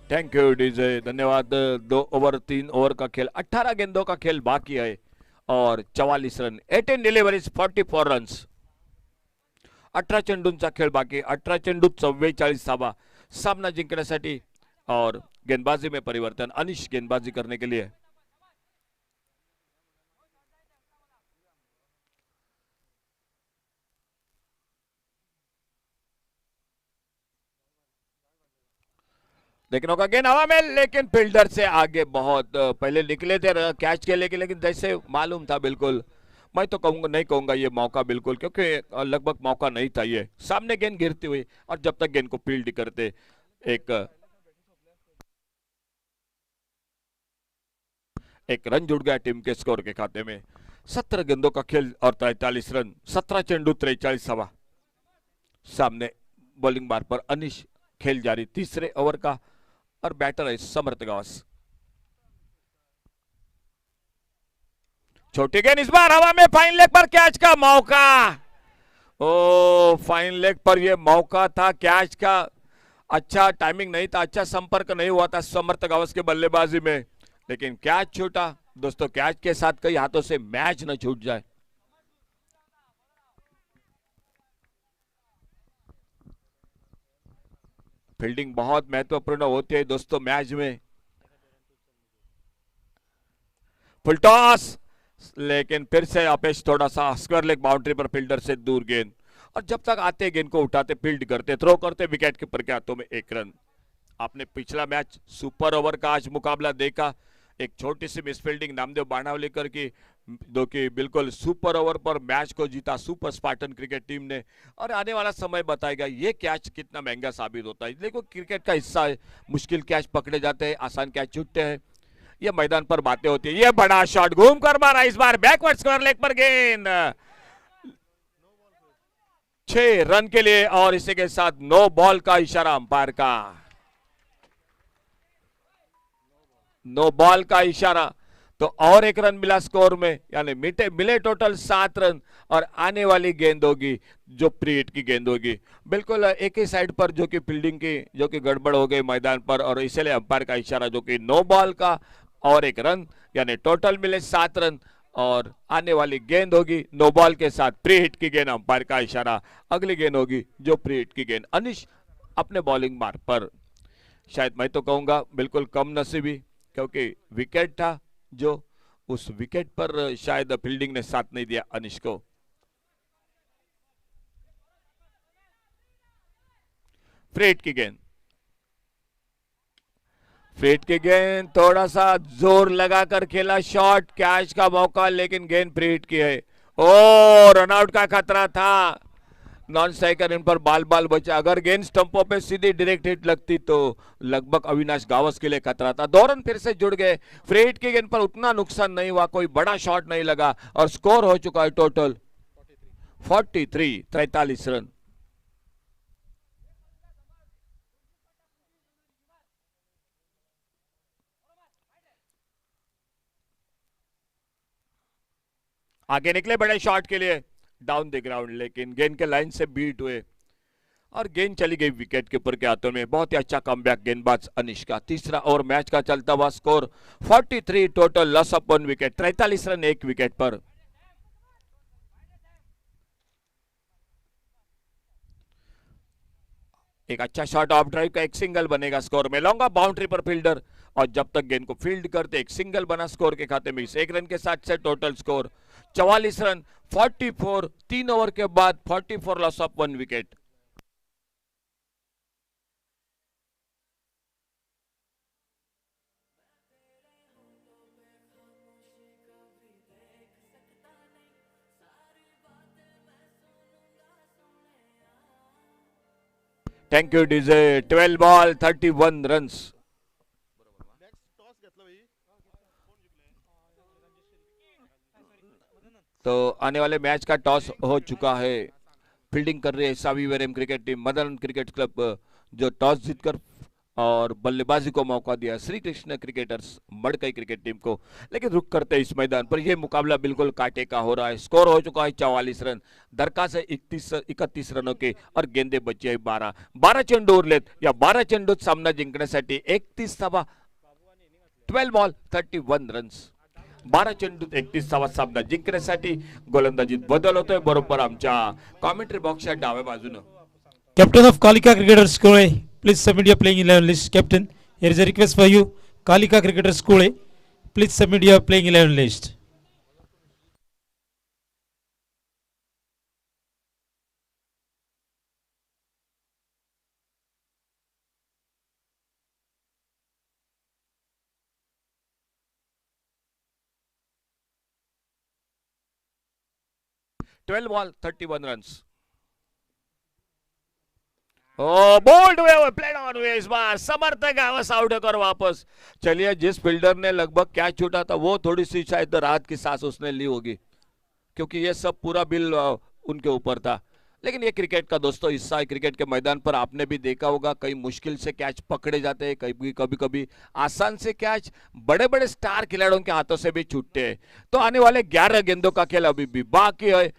थैंक यू डीजे, धन्यवाद। 2 ओवर 3 ओवर का खेल, 18 गेंदों का खेल बाकी है और 44 रन, 18 डिलीवरीज 44 रन्स, 18 चेंडूंचा खेळ बाकी, 18 चेंडूत 44 धावा सामना जिंकण्यासाठी। और गेंदबाजी में परिवर्तन, अनिश गेंदबाजी करने के लिए। लेकिन होगा गेंद हवा में, लेकिन फील्डर से आगे बहुत पहले निकले थे कैच के लेके, लेकिन जैसे मालूम था बिल्कुल, मैं तो कहूंगा नहीं कहूंगा ये मौका बिल्कुल, क्योंकि लगभग मौका नहीं था ये, सामने गेंद गिरती हुई, और जब तक गेंद को फील्ड करते एक रन जुड़ गया टीम के स्कोर के खाते में। 17 गेंदों का खेल और 43 रन, 17 चेंडू 43 हवा। सामने बॉलिंग बार पर अनिश, खेल जारी तीसरे ओवर का, और बैटर है समर्थ गावस। छोटी गेंद इस बार हवा में, फाइन लेग पर कैच का मौका। ओ फाइन लेग पर यह मौका था कैच का, अच्छा टाइमिंग नहीं था, अच्छा संपर्क नहीं हुआ था समर्थ गावस के बल्लेबाजी में, लेकिन कैच छूटा। दोस्तों कैच के साथ कई हाथों से मैच न छूट जाए। फील्डिंग बहुत महत्वपूर्ण होती है दोस्तों मैच में। फुल टॉस, लेकिन फिर से अपेश थोड़ा सा स्क्वायर लेग बाउंड्री पर फील्डर से दूर गेंद, और जब तक आते गेंद को उठाते, फील्ड करते, थ्रो करते, विकेट कीपर के हाथों में 1 रन। आपने पिछला मैच सुपर ओवर का आज मुकाबला देखा, एक छोटी सी मिसफील्डिंग नामदेव बाणावलीकर की, जो कि बिल्कुल सुपर ओवर पर मैच को जीता सुपर स्पार्टन क्रिकेट टीम ने, और आने वाला समय बताएगा ये कैच कितना महंगा साबित होता है। देखो क्रिकेट का हिस्सा है, मुश्किल कैच पकड़े जाते हैं, आसान कैच छूटते हैं, ये मैदान पर बातें होती है। ये बड़ा शॉट घूम कर मारा इस बार बैकवर्ड स्क्वायर लेग पर गेंद, 6 रन के लिए, और इसी के साथ नो बॉल का इशारा अंपायर का, नो बॉल का इशारा। तो और 1 रन मिला स्कोर में, यानी मिले टोटल 7 रन, और आने वाली गेंद होगी जो प्री हिट की गेंद होगी, बिल्कुल एक ही साइड पर, जो कि फील्डिंग की जो कि गड़बड़ हो गई मैदान पर, और इसलिए अंपायर का इशारा जो कि नो बॉल का, और 1 रन, यानी टोटल मिले 7 रन, और आने वाली गेंद होगी नो बॉल के साथ प्री हिट की गेंद, अंपायर का इशारा। अगली गेंद होगी जो प्री हिट की गेंद। अनिश अपने बॉलिंग मार्ग पर, शायद मैं तो कहूंगा बिल्कुल कम नसीबी, क्योंकि विकेट था जो, उस विकेट पर शायद फील्डिंग ने साथ नहीं दिया अनिश को। फ्री हिट की गेंद, फ्रीट की गेंद, थोड़ा सा जोर लगाकर खेला शॉट, कैच का मौका, लेकिन गेंद फ्रीट की है। ओ रनआउट का खतरा था, नॉन स्ट्राइकर इन पर बाल बाल बचा। अगर गेंद स्टंपों पे सीधी डायरेक्ट हिट लगती तो लगभग अविनाश गावस के लिए खतरा था। 2 रन फिर से जुड़ गए। फ्रीट की गेंद पर उतना नुकसान नहीं हुआ, कोई बड़ा शॉट नहीं लगा, और स्कोर हो चुका है टोटल 43 रन। आगे निकले बड़े शॉट के लिए डाउन द ग्राउंड, लेकिन गेंद के लाइन से बीट हुए, और गेंद चली गई विकेट कीपर के हाथों में। बहुत ही अच्छा कमबैक गेंदबाज अनिश का। तीसरा ओवर मैच का चलता हुआ score 43, total loss of 1 wicket, 43 run 1 wicket पर। एक अच्छा शॉट ऑफ ड्राइव का, एक सिंगल बनेगा स्कोर में, लॉन्ग ऑफ बाउंड्री पर फील्डर, और जब तक गेंद को फील्ड करते एक सिंगल बना स्कोर के खाते में। इस 1 रन के साथ से टोटल स्कोर 44 रन 44, 3 ओवर के बाद 44 loss of 1 wicket. Thank you DJ. 12 ball 31 runs. तो आने वाले मैच का टॉस हो चुका है। फील्डिंग कर रही है सावी वेरेम cricket team, Madan cricket club जो टॉस जीतकर और बल्लेबाजी को मौका दिया Shri Krishna cricketers Madkai cricket team को। लेकिन रुक करते इस मैदान पर यह मुकाबला बिल्कुल कांटे का हो रहा है। स्कोर हो चुका है 44 रन, दरखास्त है 31 रनों के, और गेंदे बची आहे 12 चेंडू उरलेत। या 12 चेंडूत सामना जिंकण्यासाठी 31 धावा, 12 बॉल 31 रन्स। 12 चेंडूत 31 धावा सामना जिंकण्यासाठी गोलंदाजीत बदल होतोय बरोबर आमच्या कॉमेंट्री बॉक्सच्या डाव्या बाजूनं। Captain of Kalika Cricketers Kule, please submit your playing 11 list. Captain, here is a request for you. Kalika Cricketers Kule, please submit your playing 11 list. 12 ball 31 runs. Oh bowled हुए प्लेड ऑन हुए इस बार, समर्थ गावस आउट होकर वापस। चलिए, जिस फील्डर ने लगभग कैच छूटा था वो थोड़ी सी शायद राहत की सांस उसने ली होगी, क्योंकि ये सब पूरा बिल उनके ऊपर था। लेकिन ये क्रिकेट का दोस्तों हिस्सा है। क्रिकेट के मैदान पर आपने भी देखा होगा, कई मुश्किल से कैच पकड़े जाते हैं, कभी कभी आसान से कैच बड़े बड़े स्टार खिलाड़ियों के हाथों से भी छूटते हैं। तो आने वाले 11 गेंदों का खेल अभी भी बाकी है।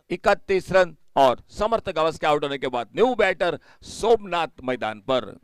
31 रन और समर्थ गावस के आउट होने के बाद न्यू बैटर सोमनाथ मैदान पर।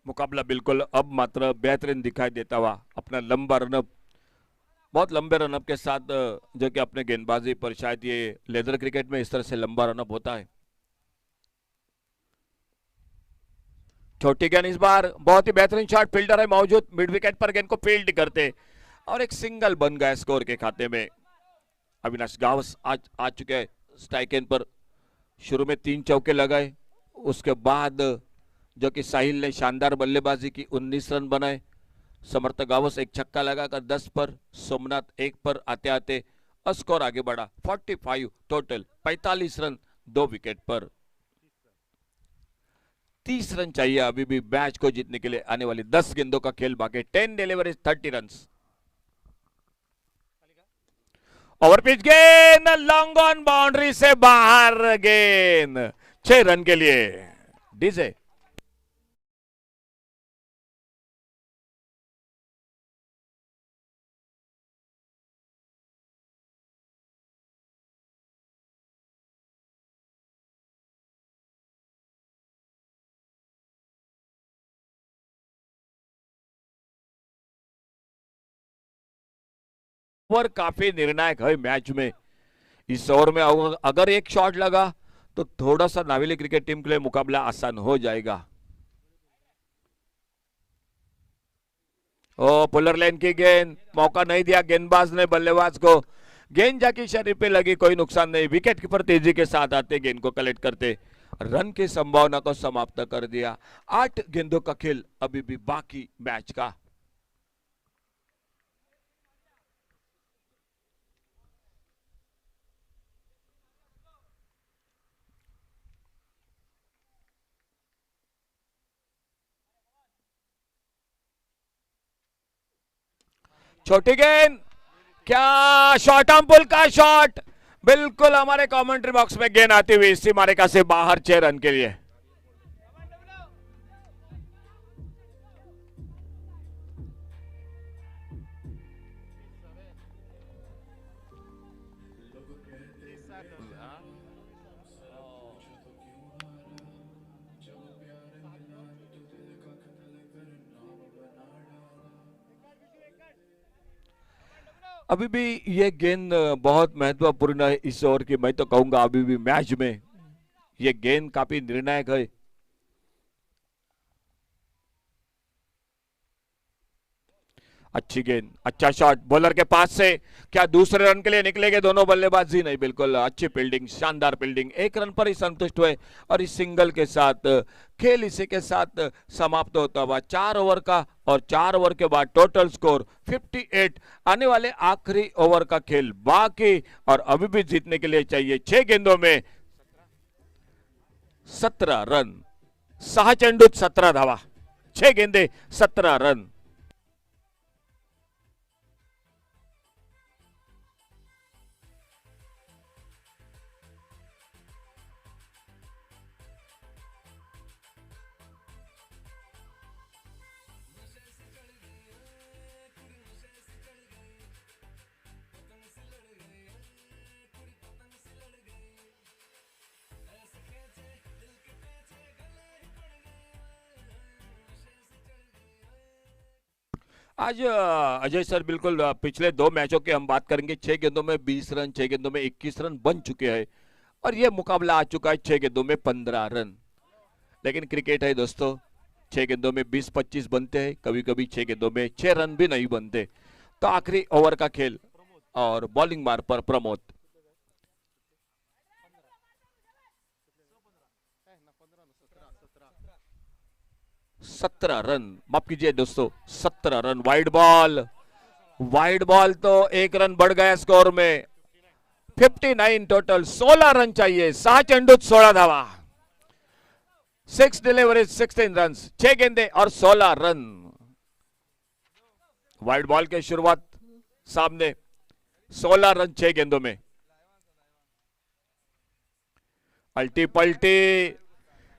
मुकाबला बिल्कुल अब मात्र बेहतरीन दिखाई देता हुआ, अपना लंबा रनअप, बहुत लंबे रनअप के साथ, जो कि अपने गेंदबाजी पर शायद ये लेदर क्रिकेट में इस तरह से लंबा रनअप होता है। छोटी गेंद इस बार, बहुत ही बेहतरीन शॉट, फील्डर है मौजूद, मिड विकेट पर गेंद को फील्ड करते और एक सिंगल बन गया स्कोर के खाते में। अविनाश गावस आज आ चुके हैं स्ट्राइक एंड पर। शुरू में 3 चौके लगाए, उसके बाद जो कि साहिल ने शानदार बल्लेबाजी की, 19 रन बनाए। समर्थ गावस एक छक्का लगाकर 10 पर, सोमनाथ 1 पर आते आते स्कोर आगे बढ़ा 45 टोटल, 45 रन 2 विकेट पर। 30 रन चाहिए अभी भी मैच को जीतने के लिए। आने वाली 10 गेंदों का खेल बाकी, 10 डिलीवरीज 30 रन। ओवर पिच गेंद, लॉन्ग ऑन बाउंड्री से बाहर गेंद, 6 रन के लिए डीजे। ओवर काफी निर्णायक है मैच में। इस ओवर में अगर एक शॉट लगा तो थोड़ा सा नावेली क्रिकेट टीम के लिए मुकाबला आसान हो जाएगा। ओ पुलर लाइन की गेंद, मौका नहीं दिया गेंदबाज ने बल्लेबाज को। गेंद जाके शरीर पे लगी, कोई नुकसान नहीं। विकेट कीपर तेजी के साथ आते, गेंद को कलेक्ट करते, रन की संभावना को समाप्त कर दिया। 8 गेंदों का खेल अभी भी बाकी मैच का। छोटी गेंद, क्या शॉर्ट आर्म पुल का शॉट, बिल्कुल हमारे कमेंट्री बॉक्स में गेंद आती हुई इसी मारिका से बाहर, 6 रन के लिए। अभी भी ये गेंद बहुत महत्वपूर्ण है इस ओवर की। मैं तो कहूंगा अभी भी मैच में ये गेंद काफी निर्णायक है। अच्छी गेंद, अच्छा शॉट बॉलर के पास से, क्या दूसरे रन के लिए निकलेंगे दोनों बल्लेबाज? जी नहीं, बिल्कुल अच्छी फील्डिंग, शानदार फील्डिंग। 1 रन पर ही संतुष्ट हुए और इस सिंगल के साथ खेल इसी के साथ समाप्त होता हुआ 4 ओवर का, और 4 ओवर के बाद टोटल स्कोर 58। आने वाले आखिरी ओवर का खेल बाकी, और अभी भी जीतने के लिए चाहिए 6 गेंदों में 17 रन। 6 चेंडूत 17 धावा, 6 गेंदे 17 रन। आज अजय सर बिल्कुल पिछले 2 मैचों की हम बात करेंगे। 6 गेंदों में 20 रन, 6 गेंदों में 21 रन बन चुके हैं, और यह मुकाबला आ चुका है 6 गेंदों में 15 रन। लेकिन क्रिकेट है दोस्तों, 6 गेंदों में 20-25 बनते हैं, कभी कभी 6 गेंदों में 6 रन भी नहीं बनते। तो आखिरी ओवर का खेल और बॉलिंग मार पर प्रमोद। सत्रह रन, माफ कीजिए दोस्तों, 17 run. Wide ball, wide ball तो 1 रन बढ़ गया स्कोर में। 59 टोटल, 16 रन चाहिए। 6 चेंडूत 16 धावा, 6 डिलीवरीज 16 रन, 6 गेंदे और 16 रन। वाइड बॉल के शुरुआत सामने, 16 रन 6 गेंदों में। अल्टी पल्टी,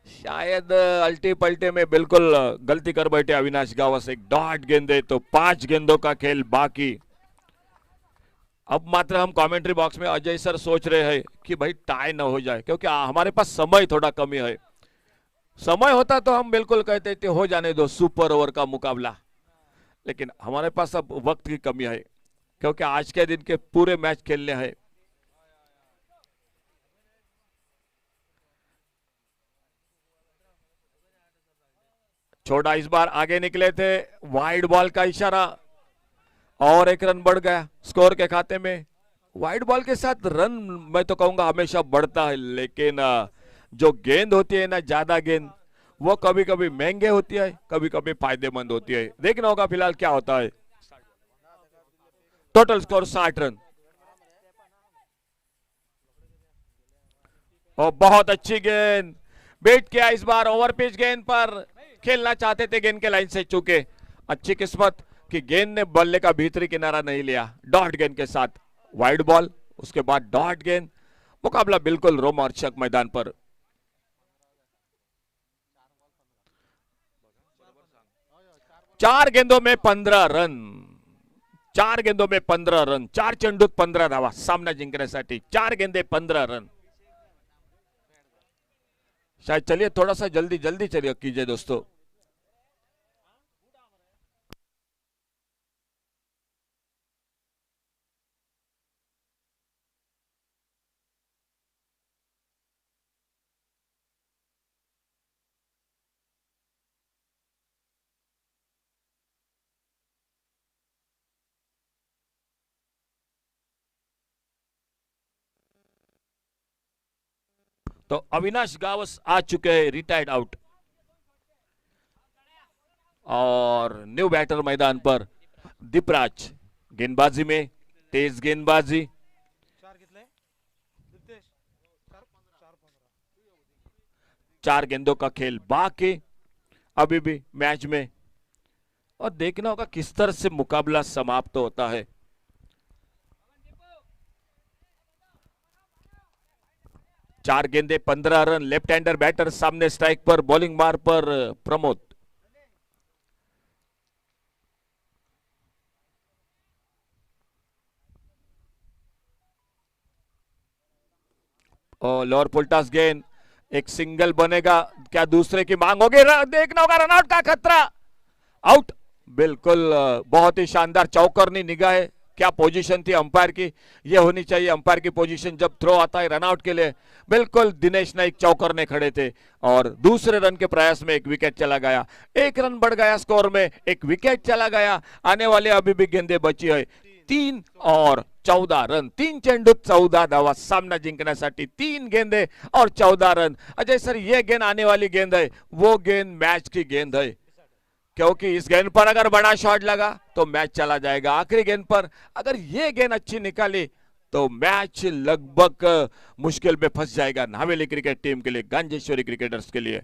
शायद अल्टी पल्टे में बिल्कुल गलती कर बैठे अविनाश गावस। एक डॉट गेंदे, तो 5 गेंदों का खेल बाकी। अब मात्र हम कमेंट्री बॉक्स में अजय सर सोच रहे हैं कि भाई टाई न हो जाए, क्योंकि हमारे पास समय थोड़ा कमी है। समय होता तो हम बिल्कुल कहते थे हो जाने दो सुपर ओवर का मुकाबला, लेकिन हमारे पास अब वक्त की कमी है, क्योंकि आज के दिन के पूरे मैच खेलने हैं। छोटा इस बार आगे निकले थे, वाइड बॉल का इशारा और 1 रन बढ़ गया स्कोर के खाते में। वाइड बॉल के साथ रन मैं तो कहूंगा हमेशा बढ़ता है, लेकिन जो गेंद होती है ना, ज्यादा गेंद, वो कभी कभी महंगे होती है, कभी कभी फायदेमंद होती है। देखना होगा फिलहाल क्या होता है। Total score 60 run. और बहुत अच्छी गेंद, बेट किया इस बार ओवर पिच गेंद पर। खेलना चाहते थे गेंद के लाइन से, चूके अच्छी किस्मत कि गेंद ने बल्ले का भीतरी किनारा नहीं लिया। डॉट गेंद के साथ वाइड बॉल, उसके बाद डॉट गेंद। मुकाबला बिल्कुल रोमांचक मैदान पर। चार गेंदों में 15 रन, 4 गेंदों में 15 रन, 4 चेंडूत 15 धावा सामना जिंकण्यासाठी। 4 गेंदे 15 रन। शायद चलिए थोड़ा सा जल्दी जल्दी चलिए कीजिए दोस्तों। तो अविनाश गावस आ चुके हैं रिटायर्ड आउट, और न्यू बैटर मैदान पर दीपराज। गेंदबाजी में तेज गेंदबाजी। 4 गेंदों का खेल बाकी अभी भी मैच में, और देखना होगा किस तरह से मुकाबला समाप्त होता है। चार गेंदे 15 रन। लेफ्ट हैंडर बैटर सामने स्ट्राइक पर, बॉलिंग मार पर प्रमोद। और लोअर पुलटास गेंद, एक सिंगल बनेगा, क्या दूसरे की मांग होगी? देखना होगा, रनआउट का खतरा। आउट, बिल्कुल बहुत ही शानदार चौकरनी निगाह है। क्या पोजीशन थी अंपायर की, ये होनी चाहिए अंपायर की पोजीशन जब थ्रो आता है रनआउट के लिए। बिल्कुल दिनेश नाइक चौकरने खड़े थे, और दूसरे रन के प्रयास में एक विकेट चला गया। 1 रन बढ़ गया स्कोर में, एक विकेट चला गया। आने वाले अभी भी गेंदे बची है, 3 और 14 रन। 3 चेंडूत 14 धावा सामना जिंकण्यासाठी। 3 गेंदे और 14 रन। अजय सर, ये गेंद आने वाली गेंद है, वो गेंद मैच की गेंद है, क्योंकि इस गेंद पर अगर बड़ा शॉट लगा तो मैच चला जाएगा। आखिरी गेंद पर अगर ये गेंद अच्छी निकाली तो मैच लगभग मुश्किल में फंस जाएगा नावेली क्रिकेट टीम के लिए, गांजेश्वरी क्रिकेटर्स के लिए।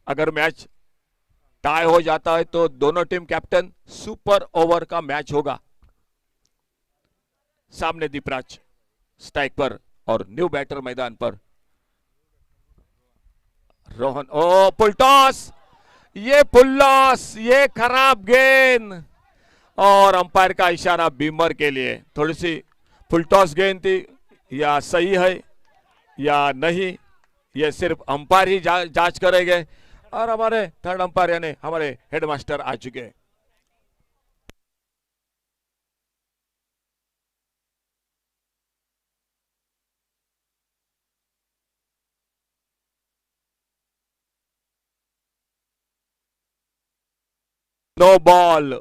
अगर मैच टाई हो जाता है तो दोनों टीम कैप्टन, सुपर ओवर का मैच होगा। सामने दीपराज स्ट्राइक पर और न्यू बैटर मैदान पर रोहन। ओ पुलटॉस, ये पुल्लॉस, ये खराब गेंद, और अंपायर का इशारा बीमर के लिए। थोड़ी सी फुलटॉस गेंद थी, या सही है या नहीं, ये सिर्फ अंपायर ही जांच करेंगे। और हमारे थर्ड अंपायर यानी हमारे हेडमास्टर आ चुके हैं। नो बॉल,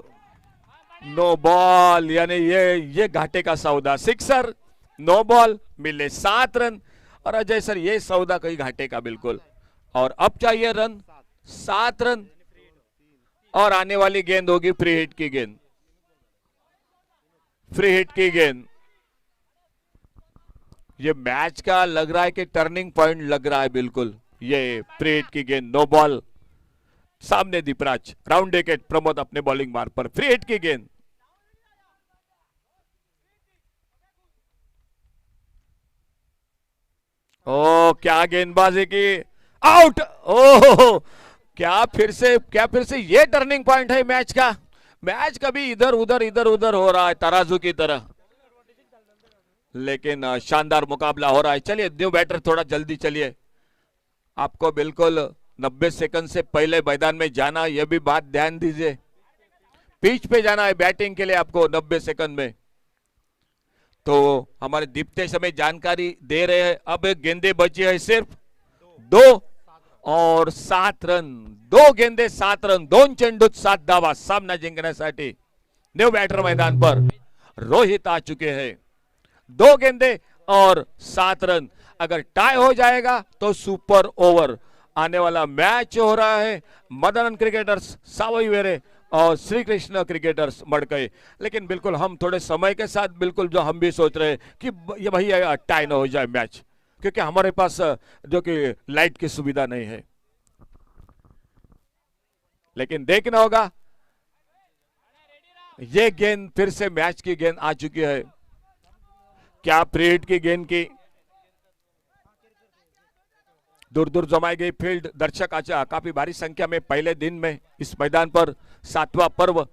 नो बॉल, यानी ये घाटे का सौदा। सिक्सर, नो बॉल, मिले 7 रन। और अजय सर ये सौदा कहीं घाटे का बिल्कुल। और अब चाहिए रन 7 रन, और आने वाली गेंद होगी फ्री हिट की गेंद, फ्री हिट की गेंद। ये मैच का लग रहा है कि टर्निंग पॉइंट लग रहा है बिल्कुल। ये फ्री हिट की गेंद, नो बॉल, सामने दीपराज, राउंड विकेट, प्रमोद अपने बॉलिंग मार्क पर, फ्री हिट की गेंद। ओ क्या गेंदबाजी की, आउट। ओह क्या फिर से ये टर्निंग पॉइंट है मैच का। मैच कभी इधर उधर हो रहा है तराजू की तरह, लेकिन शानदार मुकाबला हो रहा है। चलिए न्यू बैटर थोड़ा जल्दी चलिए, आपको बिल्कुल 90 सेकंड से पहले मैदान में जाना, यह भी बात ध्यान दीजिए। पिच पे जाना है बैटिंग के लिए आपको 90 सेकंड में। तो हमारे दीप्तेश हमें जानकारी दे रहे हैं, अब गेंदे बची है सिर्फ 2 और 7 रन, 2 गेंदे 7 रन, 2 चेंडूत 7 धावा सामना जिंकण्यासाठी। न्यू बैटर मैदान पर रोहित आ चुके हैं, 2 गेंदे और 7 रन। अगर टाई हो जाएगा तो सुपर ओवर। आने वाला मैच हो रहा है मदन क्रिकेटर्स सावईवेरे और श्री कृष्ण क्रिकेटर्स मड़कई। लेकिन बिल्कुल हम थोड़े समय के साथ बिल्कुल जो हम भी सोच रहे हैं कि ये भाई टाई ना हो जाए मैच, क्योंकि हमारे पास जो कि लाइट की सुविधा नहीं है। लेकिन देखना होगा, ये गेंद फिर से मैच की गेंद आ चुकी है। क्या फ्री हिट की गेंद की, दूर दूर जमाई गई फील्ड, दर्शक आज काफी भारी संख्या में पहले दिन में इस मैदान पर 7वां पर्व।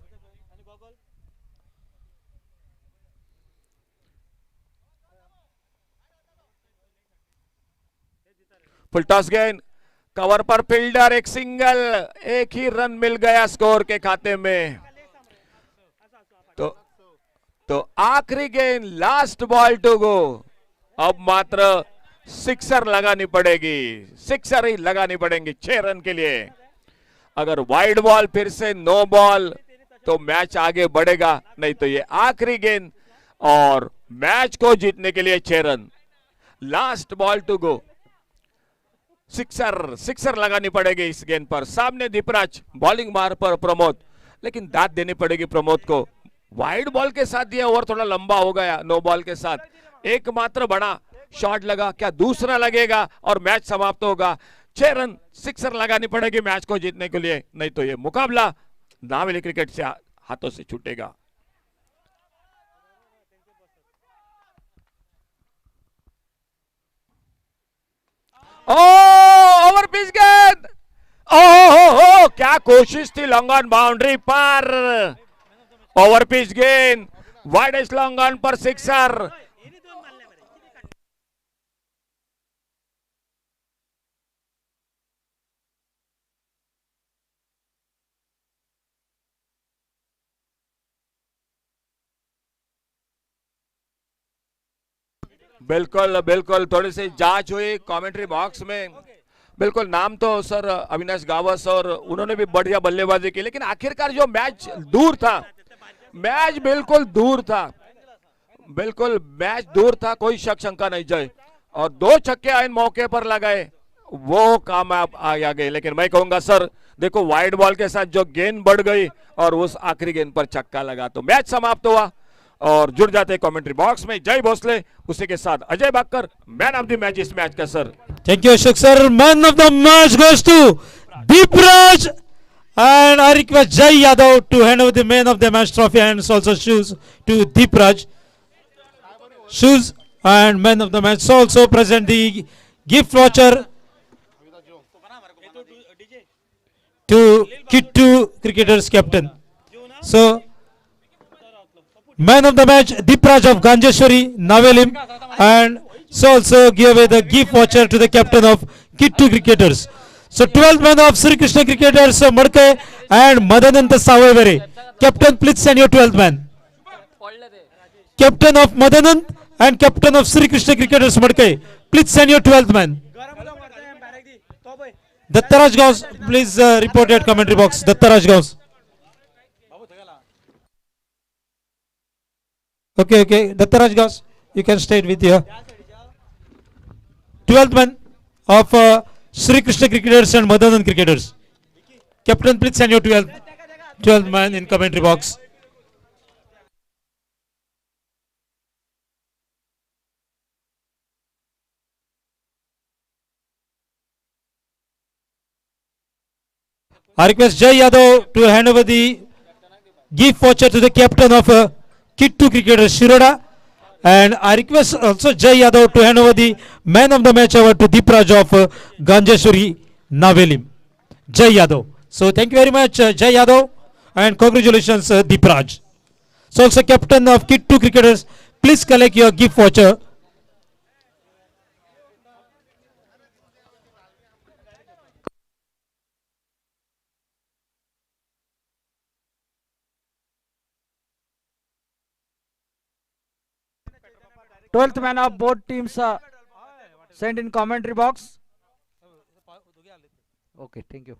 फुल टॉस गेंद, कवर पर फील्डर, एक सिंगल, एक ही रन मिल गया स्कोर के खाते में। तो आखिरी गेंद, लास्ट बॉल टू गो। अब मात्र सिक्सर लगानी पड़ेगी, सिक्सर ही लगानी पड़ेंगी 6 रन के लिए। अगर वाइड बॉल फिर से नो बॉल तो मैच आगे बढ़ेगा, नहीं तो ये आखिरी गेंद और मैच को जीतने के लिए 6 run, last ball to go. Sixer लगानी पड़ेगी इस गेंद पर। सामने दीपराज, बॉलिंग मार पर प्रमोद, लेकिन दाद देनी पड़ेगी प्रमोद को। वाइड बॉल के साथ ये ओवर थोड़ा लंबा हो गया, नो बॉल के साथ एकमात्र बड़ा शॉट लगा, क्या दूसरा लगेगा और मैच समाप्त होगा। 6 रन, सिक्सर लगानी पड़ेगी मैच को जीतने के लिए, नहीं तो ये मुकाबला नावेली क्रिकेट से हाथों से छूटेगा। ओवर पिच गेंद, ओहो क्या कोशिश थी, लॉन्ग ऑन बाउंड्री पर, ओवर पिच गेंद, वाइडेस्ट लॉन्ग ऑन पर सिक्सर। बिल्कुल बिल्कुल, थोड़ी सी जांच हुई कमेंट्री बॉक्स में। बिल्कुल नाम तो सर अविनाश गावस और उन्होंने भी बढ़िया बल्लेबाजी की, लेकिन आखिरकार जो मैच दूर था, मैच बिल्कुल दूर था, बिल्कुल मैच दूर था, कोई शक शंका नहीं जाए। और 2 छक्के इन मौके पर लगाए, वो कामयाब आ गए। लेकिन मैं कहूंगा सर देखो, वाइड बॉल के साथ जो गेंद बढ़ गई और उस आखिरी गेंद पर छक्का लगा तो मैच समाप्त हुआ। और जुड़ जाते कमेंट्री बॉक्स में जय भोसले, उसी के साथ अजय बाकर, मैन ऑफ द मैच इस मैच का sir. Thank you, Ashok sir. Man of the match goes to Deepraj, and I request Jai Yadav to hand over the man of the match trophy and also shoes to Deepraj. Shoes and man of the match. So also present the gift voucher to Kittu Cricketers captain. So man of the match Deepraj of Ganjeshwari Navelim, and so also give away the gift voucher to the captain of Kittu Cricketers. So 12th man of Sri Krishna Cricketers Madkai and Madananta Savavere. Captain, please send your 12th man. Captain of Madanand and captain of Sri Krishna Cricketers Madkai, please send your 12th man. Dattaraj Gaus, please report at commentary box. Dattaraj Gaus. Okay, okay. Dattaraj Gas, you can stay with your 12th man of Sri Krishna cricketers and Madanand cricketers. Captain, please send your 12th man in commentary box. I request Jay Yadav to hand over the gift voucher to the captain of Kit 2 cricketer Shiroda. And I request also Jay Yadav to hand over the man of the match award to Deepraj of Ganjeshwari Navelim. Jay Yadav. So thank you very much, Jay Yadav, and congratulations, Deepraj. So also captain of Kit 2 cricketers, please collect your gift voucher. Twelfth man of both teams sent in commentary box. Okay, thank you.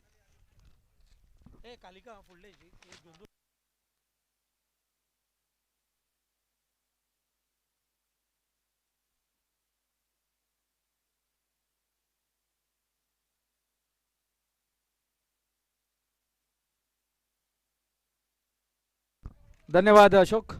धन्यवाद अशोक.